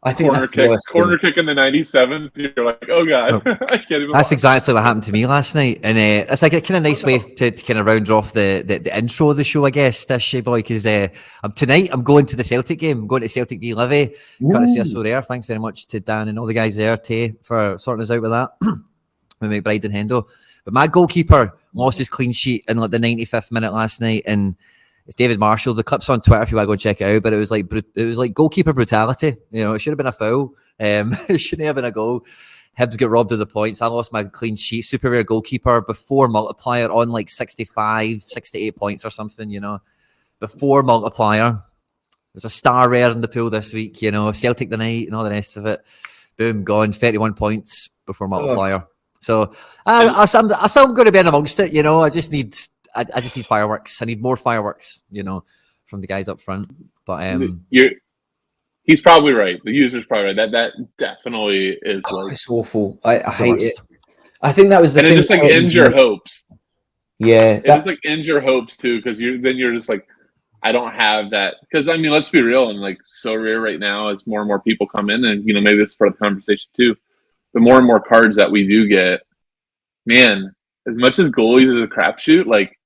I think corner that's the worst kick thing. in the 97th. You're like, oh god, Oh. I can't even. That's watch. exactly what happened to me last night, and it's like a kind of nice way to kind of round off the intro of the show, I guess, this boy, because tonight I'm going to the Celtic game. I'm going to Celtic v Livy, courtesy of Sorare. Thanks very much to Dan and all the guys there, Tay, for sorting us out with that. With McBride and Hendo. But my goalkeeper lost his clean sheet in like the 95th minute last night, and it's David Marshall. The clip's on Twitter if you want to go and check it out. But it was like goalkeeper brutality. You know, it should have been a foul. It shouldn't have been a goal. Hibs get robbed of the points. I lost my clean sheet. Super rare goalkeeper before multiplier on like 65, 68 points or something, you know. Before multiplier. There's a star rare in the pool this week, you know. Celtic the night and all the rest of it. Boom, gone. 31 points before multiplier. So I'm still going to be in amongst it, you know. I just need fireworks. I need more fireworks, you know, from the guys up front. But he's probably right. The user's probably right. That definitely is like, it's awful. I hate it. I think that was the and thing. it just like ends your hopes. Yeah, it just like ends your hopes too, because you're just like, I don't have that. Because I mean, let's be real, and like Sorare right now, as more and more people come in, and you know, maybe this is part of the conversation too. The more and more cards that we do get, man, as much as goalies is a crapshoot, like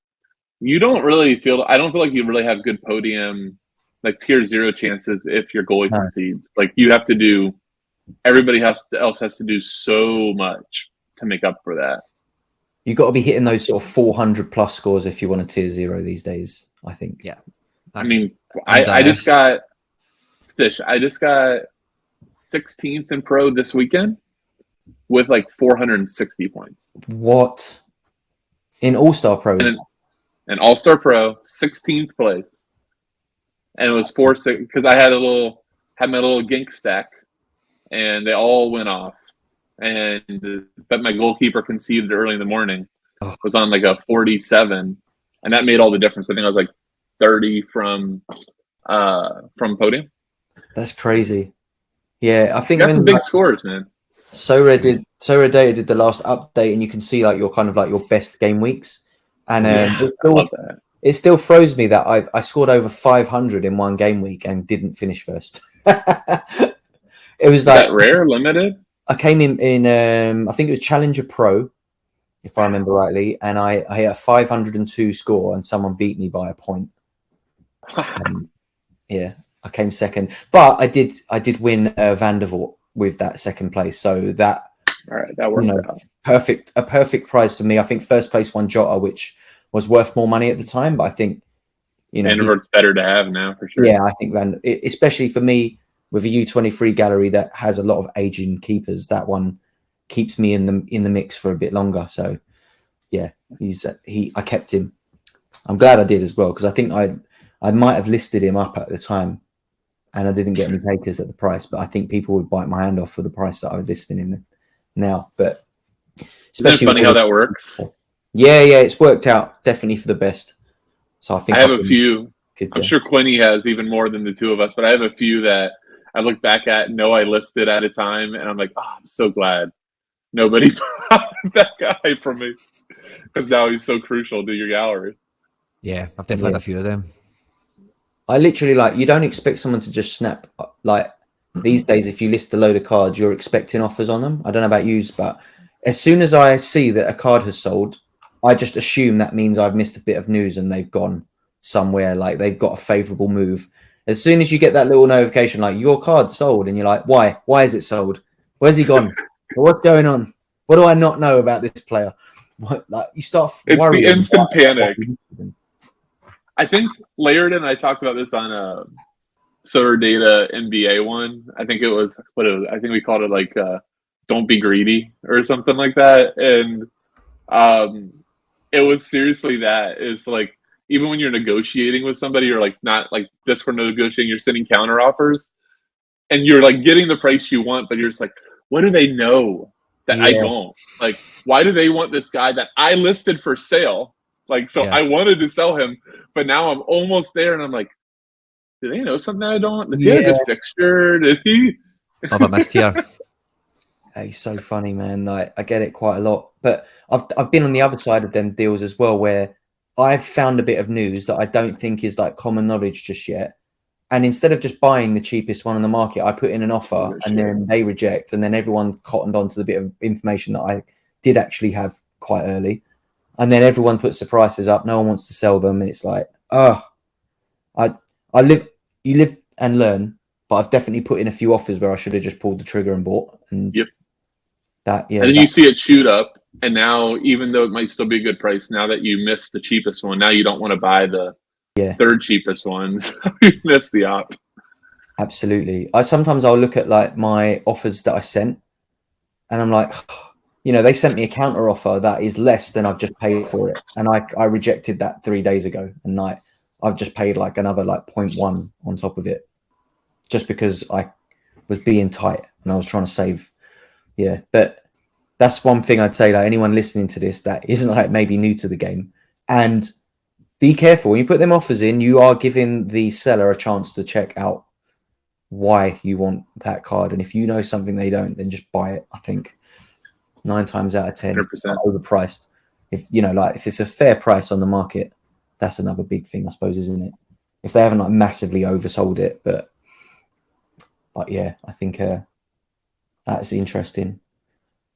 I don't feel like you really have good podium, like tier 0 chances if your goalie concedes. Like you have to do, everybody else has to do so much to make up for that. You got to be hitting those sort of 400+ scores if you want a tier 0 these days, I think. Yeah. I mean, I just got 16th in pro this weekend with like 460 points. What? In All-Star Pro? An All-Star Pro, 16th place. And it was 4-6 because I had my little gink stack, and they all went off. But my goalkeeper conceded early in the morning. Was on like a 47, and that made all the difference. I think I was like 30 from podium. That's crazy. Yeah, I think you got some big scores, man. Sorare Data did the last update, and you can see like your kind of like your best game weeks, and it still throws me that I scored over 500 in one game week and didn't finish first. It was like that rare limited. I came in I think it was Challenger Pro, if I remember rightly, and I hit a 502 score, and someone beat me by a point. Yeah, I came second, but I did win Vandervoort with that second place, so that worked out. A perfect prize for me. I think first place won Jota, which was worth more money at the time, but I think Vandervoort's better to have now for sure. Yeah, I think especially for me with a U23 gallery that has a lot of aging keepers, that one keeps me in the mix for a bit longer. So yeah, I kept him. I'm glad I did as well, because I think I might have listed him up at the time, and I didn't get any takers at the price, but I think people would bite my hand off for the price that I was listing him now. But especially, isn't it funny how that works? Yeah, it's worked out definitely for the best. So I think I have a few. I'm sure Quinny has even more than the two of us, but I have a few that I look back at and know I listed at a time, and I'm like, I'm so glad nobody bought that guy from me, because now he's so crucial to your gallery. Yeah, I've definitely had a few of them. I literally, you don't expect someone to just snap. Like these days, if you list a load of cards, you're expecting offers on them. I don't know about you, but as soon as I see that a card has sold, I just assume that means I've missed a bit of news and they've gone somewhere, like they've got a favorable move. As soon as you get that little notification, like your card sold, and you're like, why is it sold? Where's he gone? What's going on? What do I not know about this player? What, like you start It's the worrying instant about panic. I think Laird and I talked about this on a Solar Data NBA one. I think it was I think we called it like "Don't be greedy" or something like that. And it was seriously that. It's like even when you're negotiating with somebody, or like not like this for negotiating, you're sending counter offers, and you're like getting the price you want, but you're just like, what do they know that I don't? Like, why do they want this guy that I listed for sale? Like, so I wanted to sell him, but now I'm almost there, and I'm like, do they know something I don't? Does he have a good fixture? Did he? I've missed here. He's so funny, man. Like I get it quite a lot, but I've been on the other side of them deals as well, where I've found a bit of news that I don't think is like common knowledge just yet. And instead of just buying the cheapest one on the market, I put in an offer and then they reject, and then everyone cottoned on to the bit of information that I did actually have quite early. And then everyone puts the prices up. No one wants to sell them. And it's like, you live and learn, but I've definitely put in a few offers where I should have just pulled the trigger and bought. And and then you see it shoot up. And now, even though it might still be a good price, now that you missed the cheapest one, now you don't want to buy the third cheapest ones. You missed the op. Absolutely. I'll look at like my offers that I sent, and I'm like, they sent me a counter offer that is less than I've just paid for it, and I rejected that 3 days ago, and like I've just paid like another like 0.1 on top of it, just because I was being tight and I was trying to save. Yeah, but that's one thing I'd say, like anyone listening to this that isn't like maybe new to the game, and be careful when you put them offers in. You are giving the seller a chance to check out why you want that card, and if you know something they don't, then just buy it. I think 9 times out of 10, 100%. It's overpriced. If if it's a fair price on the market, that's another big thing, I suppose, isn't it? If they haven't like massively oversold it, but yeah, I think that's interesting.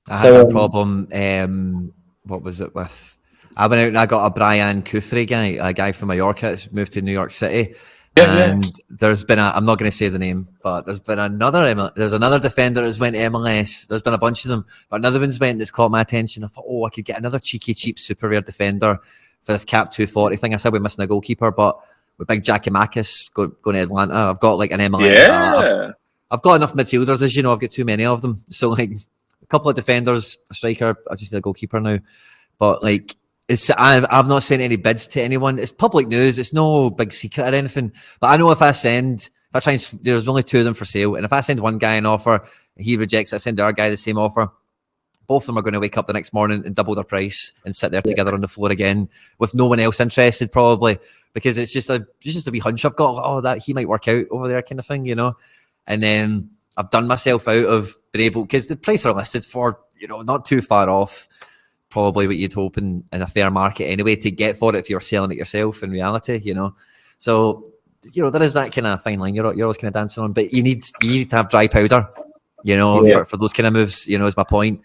I had that problem. What was it with? I went out and I got a Brian Cuthry guy, a guy from Mallorca that's moved to New York City. There's been I'm not going to say the name, but there's been another defender that's went to MLS. There's been a bunch of them, but another one's went that's caught my attention. I thought, I could get another cheeky, cheap, super rare defender for this cap 240 thing. I said we're missing a goalkeeper, but with big Jackie Makis going to Atlanta, I've got like an MLS. I've got enough midfielders, as you know. I've got too many of them. So like a couple of defenders, a striker. I just need a goalkeeper now, but like. I've not sent any bids to anyone. It's public news. It's no big secret or anything. But I know if I try and, there's only 2 of them for sale. And if I send one guy an offer, he rejects it, I send the other guy the same offer. Both of them are going to wake up the next morning and double their price and sit there together on the floor again with no one else interested, probably, because it's just a wee hunch I've got. That he might work out over there, kind of thing, And then I've done myself out of being able, because the price are listed for, not too far off. Probably what you'd hope in a fair market anyway to get for it if you're selling it yourself in reality, So, there is that kind of fine line you're always kind of dancing on, but you need to have dry powder, for those kind of moves, is my point.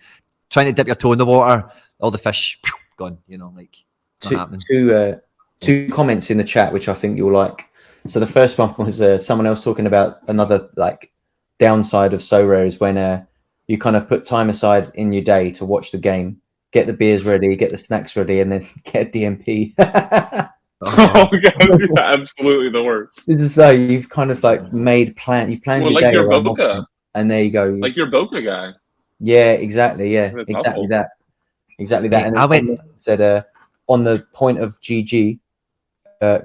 Trying to dip your toe in the water, all the fish gone, it's not happening. Two comments in the chat, which I think you'll like. So the first one was someone else talking about another like downside of Sorare is when you kind of put time aside in your day to watch the game, get the beers ready, get the snacks ready, and then get a DMP. Oh god, absolutely the worst. This is so you've kind of like you've planned your like day your around Boca, and there you go. Like your Boca guy. Yeah, exactly. Yeah, That's exactly awful. that. Exactly that. And I said on the point of GG,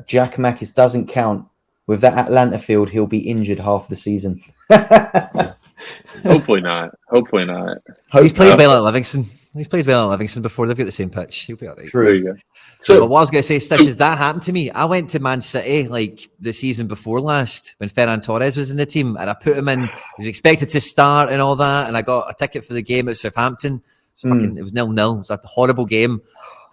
Jack Makis doesn't count. With that Atlanta field, he'll be injured half the season. Hopefully not. He's played well at Livingston. Before. They've got the same pitch. He'll be all right. True. So, but what I was going to say, Stitch, is that happened to me. I went to Man City like the season before last when Ferran Torres was in the team, and I put him in. He was expected to start and all that, and I got a ticket for the game at Southampton. It was 0-0. It was a horrible game.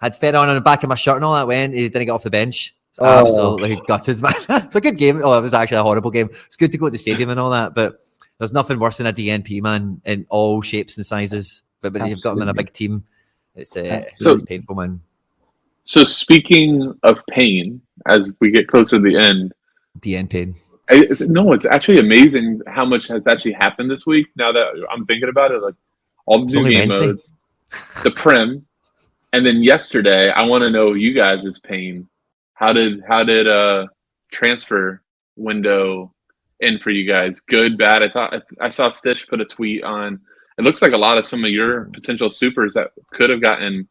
Had Ferran on the back of my shirt and all that. He didn't get off the bench. Absolutely gutted, man. It's a good game. It was actually a horrible game. It's good to go to the stadium and all that, but there's nothing worse than a DNP, man, in all shapes and sizes. But when you've got them in a big team, it's painful, man. So speaking of pain, as we get closer to the end, DN pain. It's actually amazing how much has actually happened this week. Now that I'm thinking about it, like all the It's new only game Wednesday. modes, the Prim, and then yesterday, I want to know you guys' pain. How did transfer window end for you guys? Good, bad? I saw Stish put a tweet on. It looks like a lot of some of your potential supers that could have gotten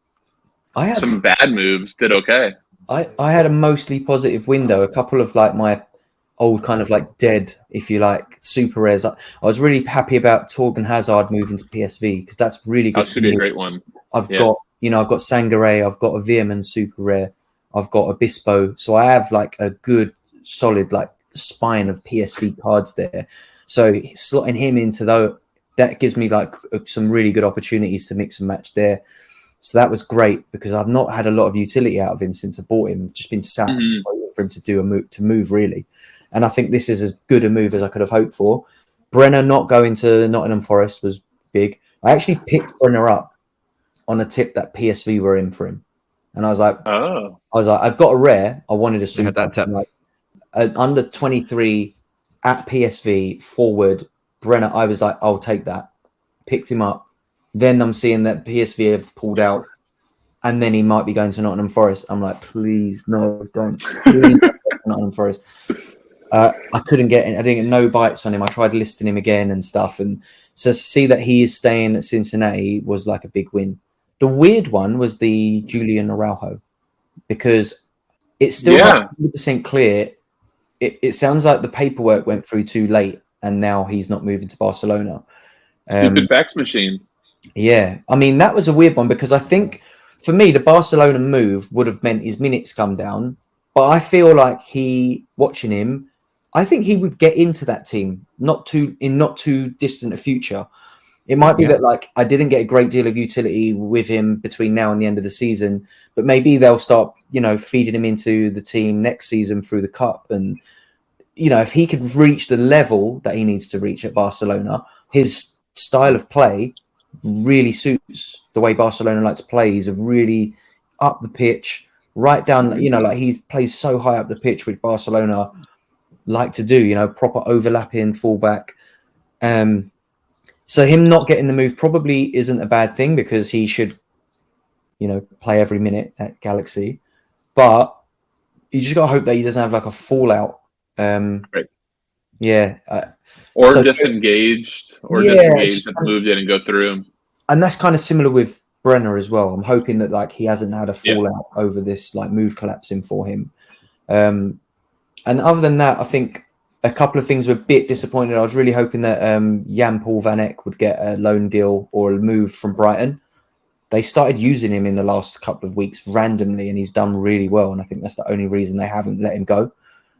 some bad moves did okay. I had a mostly positive window. A couple of like my old kind of like dead, if you like, super rares. I was really happy about Torgan Hazard moving to PSV because that's really good. That should be a great one. I've got Sangare, I've got a Veerman super rare, I've got a Bispo, so I have like a good solid like spine of PSV cards there. So slotting him into that gives me like some really good opportunities to mix and match there. So that was great because I've not had a lot of utility out of him since I bought him. I've just been sat waiting for him to do a move really. And I think this is as good a move as I could have hoped for. Brenner not going to Nottingham Forest was big. I actually picked Brenner up on a tip that PSV were in for him. And I was like, I've got a rare. I wanted a super. That tip. Like, under 23 at PSV forward Brenner. I was like, I'll take that. Picked him up. Then I'm seeing that PSV have pulled out, and then he might be going to Nottingham Forest. I'm like, please, no, don't. Please don't go to Nottingham Forest. I couldn't get in. I didn't get no bites on him. I tried listing him again and stuff. And so to see that he is staying at Cincinnati was like a big win. The weird one was the Julian Araujo because it's still not 100% clear. It sounds like the paperwork went through too late, and now he's not moving to Barcelona. Stupid fax machine. Yeah, I mean, that was a weird one because I think for me, the Barcelona move would have meant his minutes come down. But I feel like watching him, I think he would get into that team, not too distant a future. It might be that like I didn't get a great deal of utility with him between now and the end of the season, but maybe they'll start, feeding him into the team next season through the cup. And, if he could reach the level that he needs to reach at Barcelona, his style of play really suits the way Barcelona likes to play. He's a really up the pitch, right down, like he plays so high up the pitch, which Barcelona like to do, proper overlapping fullback. So him not getting the move probably isn't a bad thing because he should, play every minute at Galaxy. But you just got to hope that he doesn't have like a fallout. Right. Yeah. Disengaged that move didn't go through. And that's kind of similar with Brenner as well. I'm hoping that like he hasn't had a fallout over this like move collapsing for him. And other than that, I think a couple of things were a bit disappointed. I was really hoping that Jan-Paul Van Eyck would get a loan deal or a move from Brighton. They started using him in the last couple of weeks randomly, and he's done really well. And I think that's the only reason they haven't let him go.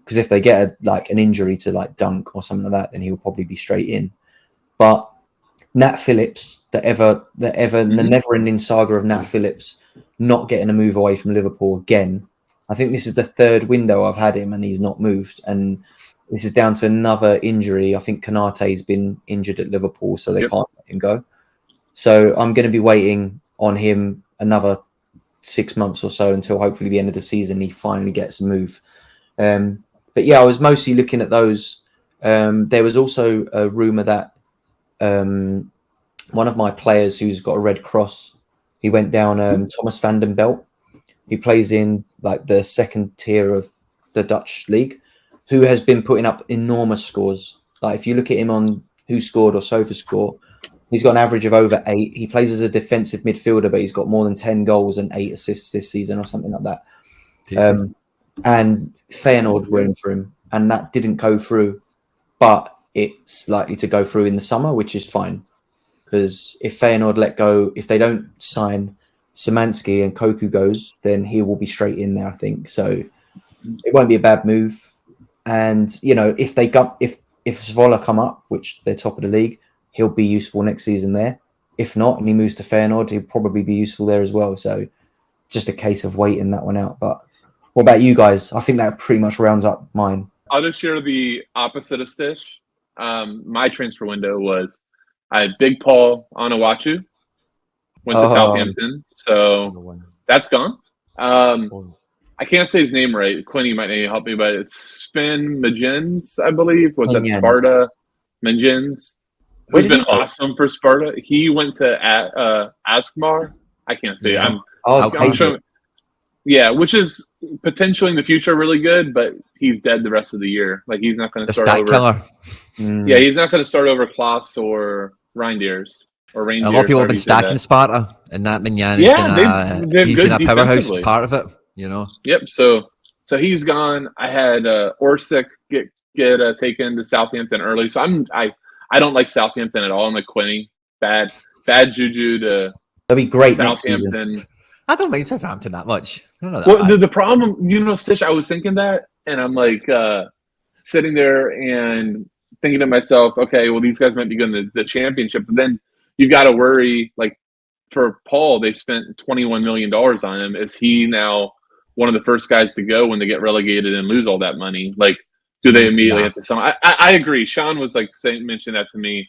Because if they get an injury to like Dunk or something like that, then he'll probably be straight in. But Nat Phillips, the never-ending saga of Nat Phillips not getting a move away from Liverpool again. I think this is the third window I've had him, and he's not moved. And this is down to another injury. I think Konate's been injured at Liverpool, so they can't let him go. So I'm going to be waiting on him another 6 months or so until hopefully the end of the season he finally gets a move. But yeah, I was mostly looking at those. There was also a rumor that one of my players who's got a red cross, he went down, Thomas van den Belt. He plays in like the second tier of the Dutch league, who has been putting up enormous scores. Like if you look at him on Who Scored or SofaScore, he's got an average of over 8. He plays as a defensive midfielder, but he's got more than 10 goals and 8 assists this season or something like that. And Feyenoord were in for him, and that didn't go through. But it's likely to go through in the summer, which is fine. Because if Feyenoord if they don't sign Szymanski and Koku goes, then he will be straight in there, I think. So it won't be a bad move. And, if Zvola come up, which they're top of the league, he'll be useful next season there. If not, and he moves to Feyenoord, he'll probably be useful there as well. So just a case of waiting that one out. But what about you guys? I think that pretty much rounds up mine. I'll just share the opposite of Stish. My transfer window was I had Big Paul Onuachu, went to Southampton, so that's gone. I can't say his name right. Quinny might need to help me, but it's Sven Majins, I believe. Was that Sparta? Majins. who's been awesome for Sparta. He went to Askmar. I can't say. Yeah. I'm showing. Yeah, which is potentially in the future really good, but he's dead the rest of the year. Like he's not going to start over. Killer. Yeah, he's not going to start over Klaas or Reindeers or Reindeers. A lot of people have been stacking Sparta, and that Mignan he's been a powerhouse part of it. You know. Yep. So he's gone. I had Orsic get taken to Southampton early. So I don't like Southampton at all. I'm like Quinny. Bad juju to. That'd be great. Southampton. I don't like Southampton that much. I don't know that well, the problem, Stitch, I was thinking that, and I'm like sitting there and thinking to myself, okay, well, these guys might be going to the championship, but then you've got to worry, like, for Paul, they spent $21 million on him. Is he now one of the first guys to go when they get relegated and lose all that money? Like, do they immediately have to sell? I agree. Sean was like mentioned that to me.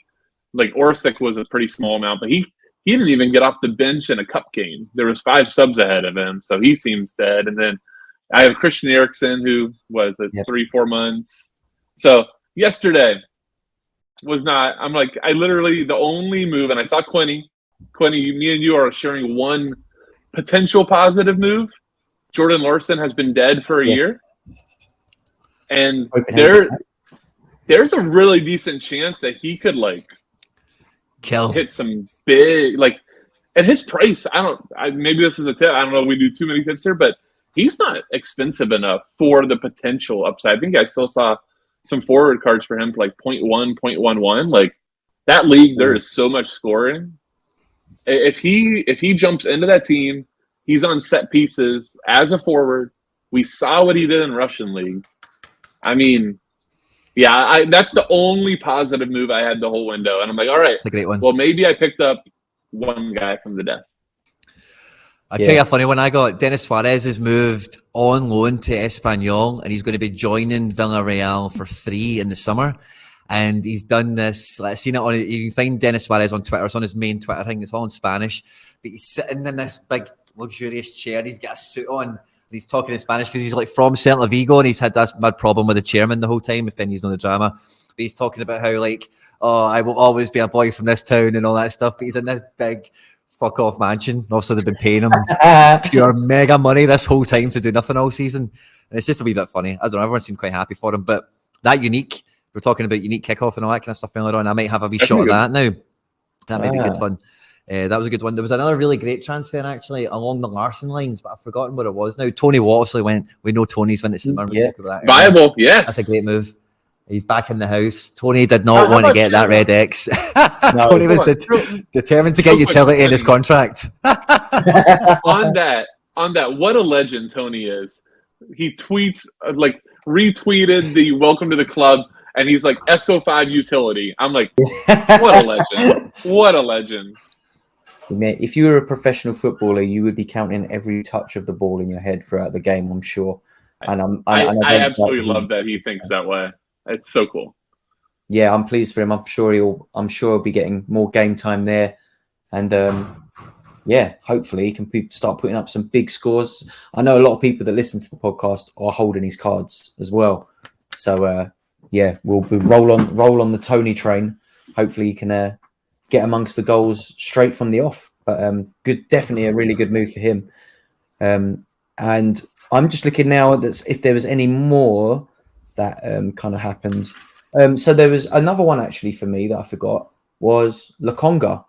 Like, Orsic was a pretty small amount, but he didn't even get off the bench in a cup game. There was 5 subs ahead of him, so he seems dead. And then I have Christian Eriksen, who was at 3-4 months. So yesterday was not. I'm like, I literally the only move, and I saw Quinny, me and you are sharing one potential positive move. Jordan Larson has been dead for a year, and there's a really decent chance that he could hit some big, at his price. Maybe this is a tip. I don't know. We do too many tips here, but he's not expensive enough for the potential upside. I think I still saw some forward cards for him for 0.1, 0.11. Like that league, there is so much scoring. If he jumps into that team, he's on set pieces as a forward. We saw what he did in Russian League. I mean, yeah, that's the only positive move I had the whole window. And I'm like, all right, that's a great one. Well, maybe I picked up one guy from the death. I'll tell you a funny one I got. Denis Suarez has moved on loan to Espanyol, and he's going to be joining Villarreal for free in the summer. And he's done this. I've seen it on. You can find Denis Suarez on Twitter. It's on his main Twitter thing. It's all in Spanish. But he's sitting in this big, luxurious chair. He's got a suit on. And he's talking in Spanish because he's from Celta Vigo, and he's had this mad problem with the chairman the whole time. If anybody's known the drama, but he's talking about how I will always be a boy from this town and all that stuff. But he's in this big fuck off mansion. Also, they've been paying him pure mega money this whole time to do nothing all season. And it's just a wee bit funny. I don't know. Everyone seemed quite happy for him. But that unique, we're talking about unique kickoff and all that kind of stuff earlier on. I might have a wee shot of that now. That might be good fun. That was a good one. There was another really great transfer actually along the Larson lines, but I've forgotten what it was now. Tony Watsley went. We know Tony's went to St. Mirren. Viable, yes. That's a great move. He's back in the house. Tony did not want to get that red X. No, Tony was determined to get utility in his contract. on that, what a legend Tony is. He tweets, retweeted the welcome to the club, and he's like, SO5 utility. I'm like, what a legend. What a legend. If you were a professional footballer, you would be counting every touch of the ball in your head throughout the game, I'm sure. And I absolutely love that he thinks that way. It's so cool. Yeah, I'm pleased for him. I'm sure he'll be getting more game time there, and hopefully he can start putting up some big scores. I know a lot of people that listen to the podcast are holding his cards as well. So we'll roll on the Tony train. Hopefully he can get amongst the goals straight from the off. But good, definitely a really good move for him. And I'm just looking now that if there was any more that kind of happened. So there was another one actually for me that I forgot was Lokonga,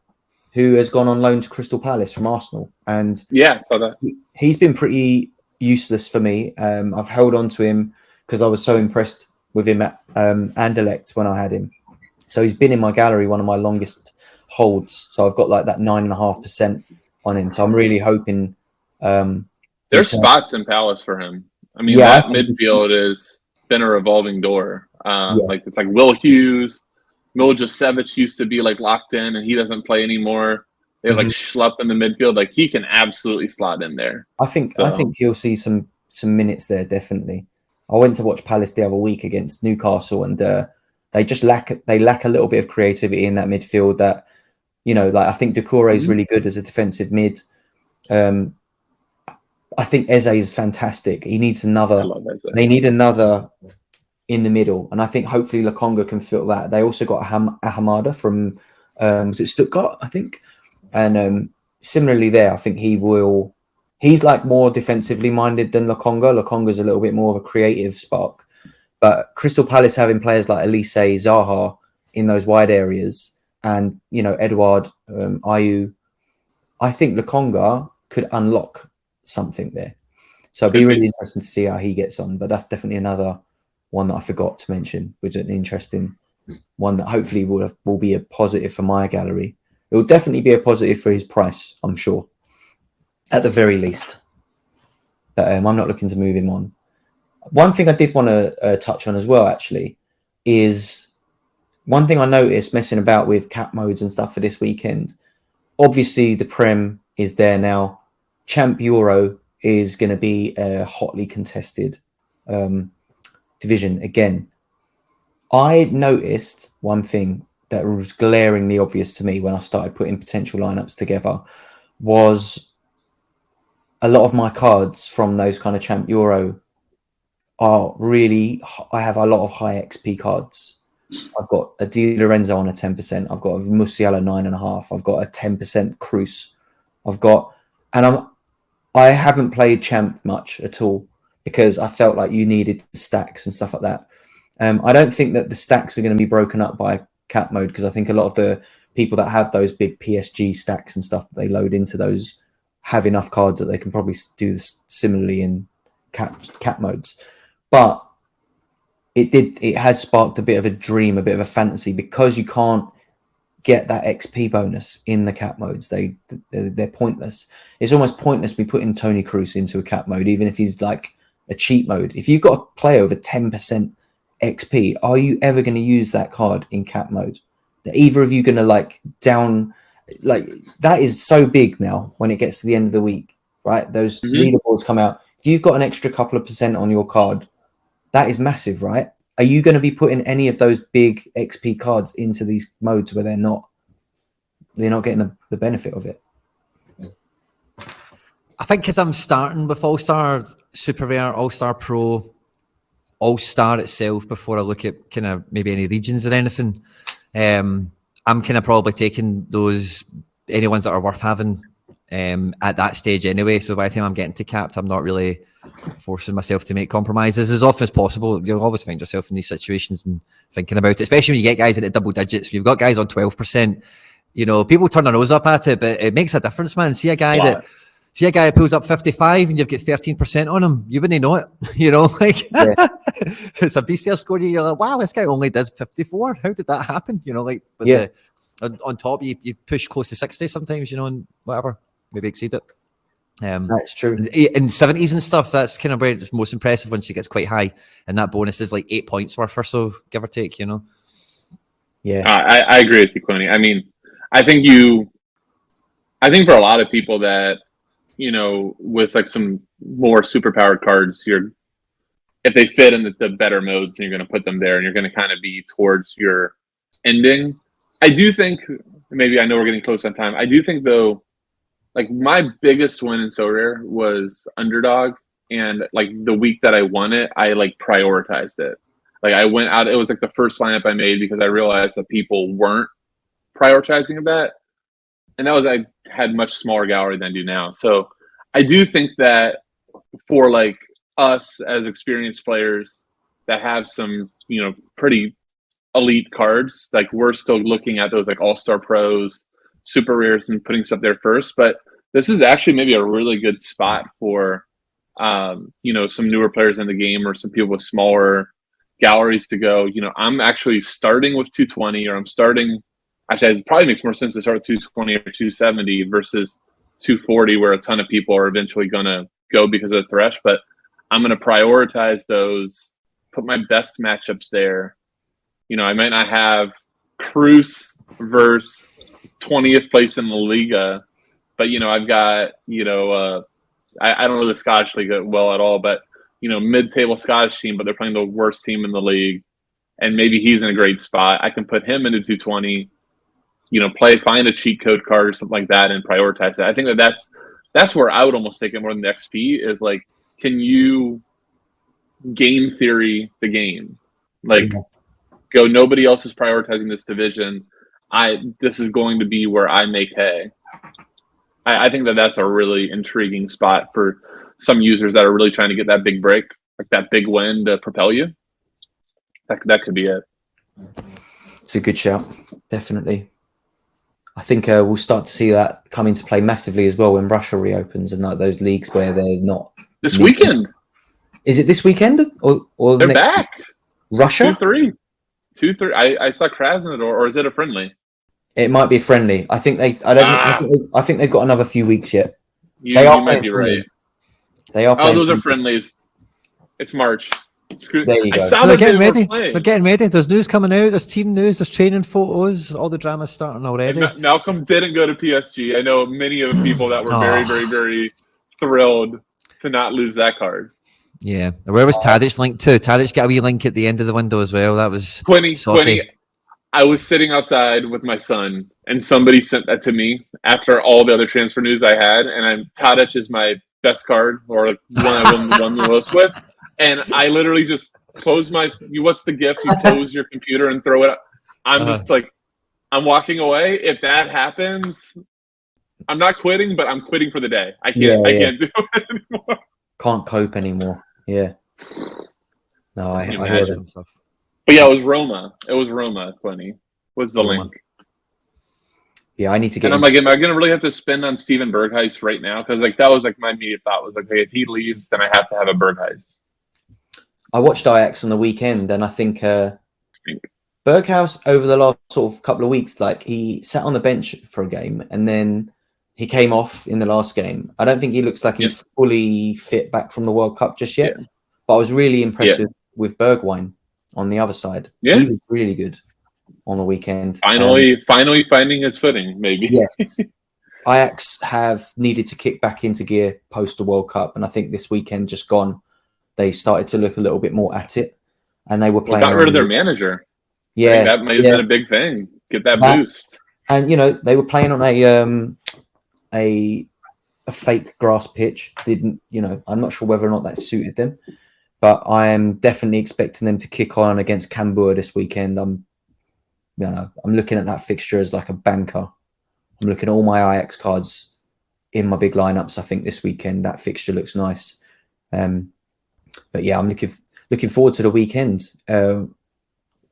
who has gone on loan to Crystal Palace from Arsenal. And saw that. He's been pretty useless for me. I've held on to him because I was so impressed with him at Anderlecht when I had him. So he's been in my gallery, one of my longest holds. So I've got that 9.5% on him. So I'm really hoping. There's spots in Palace for him. I mean, that midfield has been a revolving door. It's like Will Hughes, Milojevic used to be locked in, and he doesn't play anymore. They have Schlupp in the midfield. He can absolutely slot in there. I think he'll see some minutes there, definitely. I went to watch Palace the other week against Newcastle, and they just lack a little bit of creativity in that midfield. That I think Doucouré is really good as a defensive mid. I think Eze is fantastic. He needs another. They need another in the middle, and I think hopefully Lokonga can fill that. They also got a Hamada from was it Stuttgart, I think, and similarly there, I think he's like more defensively minded than Lokonga. Lokonga's a little bit more of a creative spark, but Crystal Palace having players like Elise, Zaha in those wide areas, and Edouard, Ayew, I think Lokonga could unlock something there. So it'll be really interesting to see how he gets on. But that's definitely another one that I forgot to mention, which is an interesting one that hopefully will be a positive for my gallery. It will definitely be a positive for his price, I'm sure, at the very least. But I'm not looking to move him on. One thing I did want to touch on as well, actually, is one thing I noticed messing about with cap modes and stuff for this weekend. Obviously, the Prem is there now. Champ Euro is going to be a hotly contested division again. I noticed one thing that was glaringly obvious to me when I started putting potential lineups together was a lot of my cards from those kind of Champ Euro are really, I have a lot of high XP cards. I've got a Di Lorenzo on a 10%. I've got a Musiala 9.5. I've got a 10% Cruz. I haven't played Champ much at all because I felt like you needed stacks and stuff like that. I don't think that the stacks are going to be broken up by cap mode because I think a lot of the people that have those big PSG stacks and stuff that they load into those have enough cards that they can probably do this similarly in cap modes. But it has sparked a bit of a dream, a bit of a fantasy, because you can't get that XP bonus in the cap modes. They're pointless. It's almost pointless me putting Tony Cruz into a cap mode, even if he's like a cheat mode. If you've got a player over 10% XP, are you ever going to use that card in cap mode? Are either of you going to that is so big now when it gets to the end of the week, right? Those leaderboards come out. If you've got an extra couple of percent on your card, that is massive, right? Are you going to be putting any of those big XP cards into these modes where they're not getting the benefit of it? I think because I'm starting with All-Star, Super Rare, All-Star Pro, All-Star itself before I look at kind of maybe any regions or anything, I'm kind of probably taking any ones that are worth having at that stage anyway. So by the time I'm getting to capped, I'm not really forcing myself to make compromises as often as possible. You'll always find yourself in these situations and thinking about it, especially when you get guys into double digits. You've got guys on 12%. People turn their nose up at it, but it makes a difference, man. See a guy who pulls up 55 and you've got 13% on him, you wouldn't know it. It's a BCL score. You're like, wow, this guy only did 54. How did that happen? On top, you push close to 60 sometimes, and whatever, maybe exceed it. That's true. In 70s and stuff, that's kind of where it's most impressive once it gets quite high, and that bonus is like 8 points worth or so, give or take. Yeah, I agree with you, Quinny. I mean, I think for a lot of people that with like some more superpowered cards, if they fit in the better modes, and you're going to put them there, and you're going to kind of be towards your ending. I do think, maybe I know we're getting close on time. I do think though, like my biggest win in Sorare was Underdog, and like the week that I won it, I like prioritized it. Like I went out, it was like the first lineup I made because I realized that people weren't prioritizing that. And I had much smaller gallery than I do now. So I do think that for like us as experienced players that have some, pretty elite cards, like we're still looking at those like All-Star Pros, Super Rares, and putting stuff there first. But this is actually maybe a really good spot for, some newer players in the game or some people with smaller galleries to go. I'm actually starting with 220, or I'm starting. Actually, it probably makes more sense to start with 220 or 270 versus 240, where a ton of people are eventually going to go because of the Thresh. But I'm going to prioritize those, put my best matchups there. I might not have Cruz versus 20th place in the Liga, but, I've got, I don't know the Scottish League well at all, but, mid-table Scottish team, but they're playing the worst team in the league. And maybe he's in a great spot. I can put him into 220, find a cheat code card or something like that and prioritize it. I think that's where I would almost take it more than the XP is like, can you game theory the game? Like, go, nobody else is prioritizing this division. This is going to be where I make hay. I think that's a really intriguing spot for some users that are really trying to get that big break, like that big win to propel you. That could be it. It's a good shout, definitely. I think we'll start to see that come into play massively as well when Russia reopens and like those leagues where they're not. This weekend. Is it this weekend or they're next back? Week? Russia 2-3. I saw Krasnodar, or is it a friendly? It might be friendly. I think they. I think they've got another few weeks yet. You might be right. They are. Those are friendlies. It's March. There you go. They're getting ready. They're getting ready. There's news coming out. There's team news. There's training photos. All the drama's starting already. Malcolm didn't go to PSG. I know many of the people that were very, very, very thrilled to not lose that card. Yeah. Where was Tadic linked to? Tadic got a wee link at the end of the window as well. That was Quinny. saucy. I was sitting outside with my son, and somebody sent that to me after all the other transfer news I had. And Tadic is my best card, or one I won the most with. And I literally just close what's the gift? You close your computer and throw it up. I'm just like, I'm walking away. If that happens, I'm not quitting, but I'm quitting for the day. I can't do it anymore. Can't cope anymore. Yeah. No, I heard some stuff. But yeah, it was Roma. Quinny was the link. Yeah, I need to get. And I'm like, am I going to really have to spend on Steven Berghuis right now? Because like that was like my immediate thought was like, hey, if he leaves, then I have to have a Berghuis. I watched Ajax on the weekend, and I think Berghuis over the last sort of couple of weeks, like he sat on the bench for a game, and then he came off in the last game. I don't think he looks like he's fully fit back from the World Cup just yet. Yeah. But I was really impressed with Bergwijn on the other side. Yeah. He was really good on the weekend. Finally finding his footing, maybe. Yes. Ajax have needed to kick back into gear post the World Cup, and I think this weekend just gone, they started to look a little bit more at it, and they were playing. Got rid of their manager. Yeah, that might have been a big thing. Get that boost. And they were playing on a fake grass pitch. I'm not sure whether or not that suited them, but I am definitely expecting them to kick on against Cambuur this weekend. I'm looking at that fixture as like a banker. I'm looking at all my Ajax cards in my big lineups. I think this weekend that fixture looks nice. But yeah, I'm looking forward to the weekend.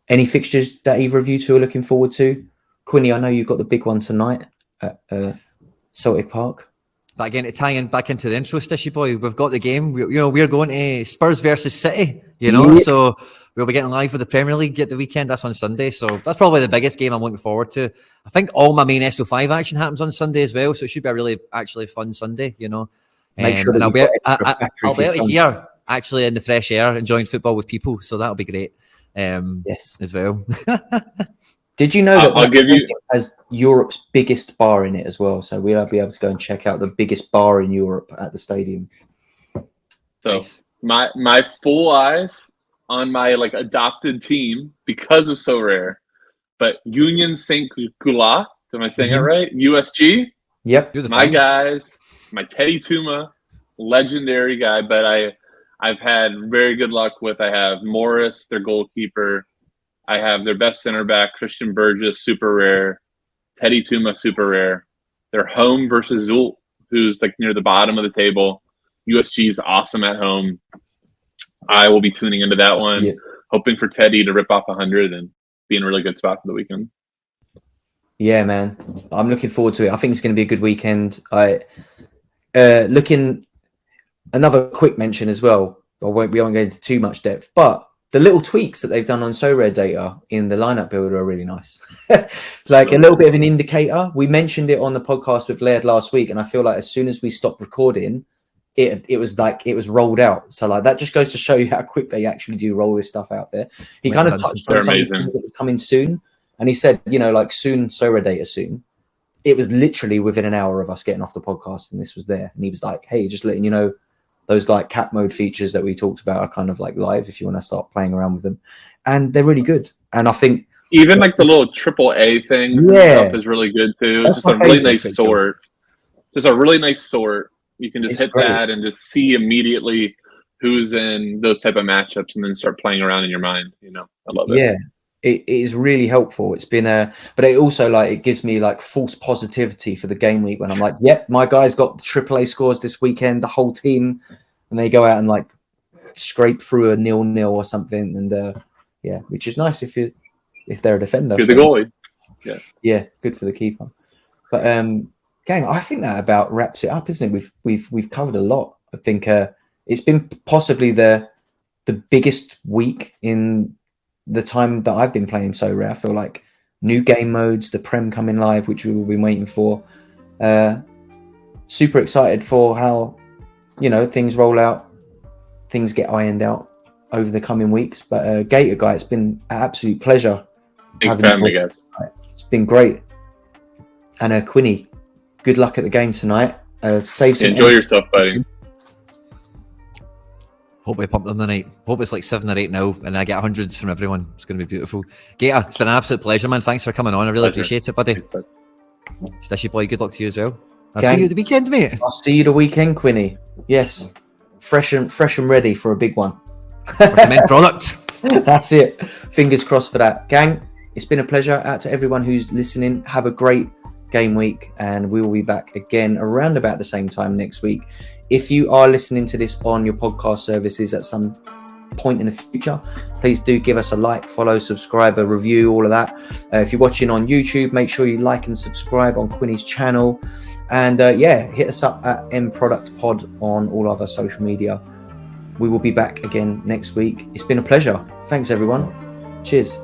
Any fixtures that either of you two are looking forward to? Quinny, I know you've got the big one tonight at Celtic Park. But again, to tie in back into the intro, Stishy boy, we've got the game. We're going to Spurs versus City. So we'll be getting live with the Premier League at the weekend. That's on Sunday, so that's probably the biggest game I'm looking forward to. I think all my main SO5 action happens on Sunday as well, so it should be a really actually fun Sunday. Make sure and I'll be out here actually in the fresh air enjoying football with people, so that'll be great. Yes, as well. Did you know that has Europe's biggest bar in it as well? So we'll be able to go and check out the biggest bar in Europe at the stadium. So my full eyes on my adopted team because of Sorare, but Union Saint Gula. Am I saying it right? USG. Yep. My guys, my Teddy Tuma, legendary guy, but I've had very good luck with. I have Morris, their goalkeeper. I have their best center back, Christian Burgess, super rare. Teddy Tuma, super rare. They're home versus Zult, who's near the bottom of the table. USG is awesome at home. I will be tuning into that one, hoping for Teddy to rip off 100 and be in a really good spot for the weekend. Yeah, man. I'm looking forward to it. I think it's going to be a good weekend. Another quick mention as well. We won't go into too much depth, but the little tweaks that they've done on Sorare data in the lineup builder are really nice. A little bit of an indicator. We mentioned it on the podcast with Laird last week, and I feel like as soon as we stopped recording, it was rolled out. So that just goes to show you how quick they actually do roll this stuff out there. He kind of touched on some things that was coming soon, and he said, soon, Sorare data soon. It was literally within an hour of us getting off the podcast, and this was there. And he was like, hey, just letting you know, those cap mode features that we talked about are kind of live if you want to start playing around with them, and they're really good. And I think even the little AAA thing stuff is really good too. It's just a really nice sort. Just a really nice sort. You can just hit that and just see immediately who's in those type of matchups and then start playing around in your mind. You know, I love it. Yeah, it is really helpful. It's been but it also like it gives me like false positivity for the game week when I'm like, yep, my guys got the AAA scores this weekend, the whole team, and they go out and like scrape through a 0-0 or something, and yeah, which is nice if they're a defender. You're the goalie. Yeah, good for the keeper. But gang, I think that about wraps it up, isn't it? We've covered a lot. I think it's been possibly the biggest week in the time that I've been playing Sorare. I feel like new game modes, the Prem coming live, which we've been waiting for. Super excited for how, you know, things roll out, things get ironed out over the coming weeks. But Gator Guy, it's been an absolute pleasure. Thanks for having me, guys. It's been great. And Quinny, good luck at the game tonight. Save some. Enjoy yourself, buddy. Hope we pump them tonight. Hope it's like 7 or 8-0 and I get hundreds from everyone. It's going to be beautiful. Gator, it's been an absolute pleasure, man. Thanks for coming on. I really appreciate it, buddy. Stishy boy, good luck to you as well. I'll see you at the weekend, mate. I'll see you the weekend, Quinny. Yes. Fresh and ready for a big one. Recommend product. That's it. Fingers crossed for that. Gang, it's been a pleasure. Out to everyone who's listening. Have a great game week, and we will be back again around about the same time next week. If you are listening to this on your podcast services at some point in the future, please do give us a like, follow, subscribe, a review, all of that. If you're watching on YouTube, make sure you like and subscribe on Quinny's channel. And yeah, hit us up at mproductpod on all other social media. We will be back again next week. It's been a pleasure. Thanks, everyone. Cheers.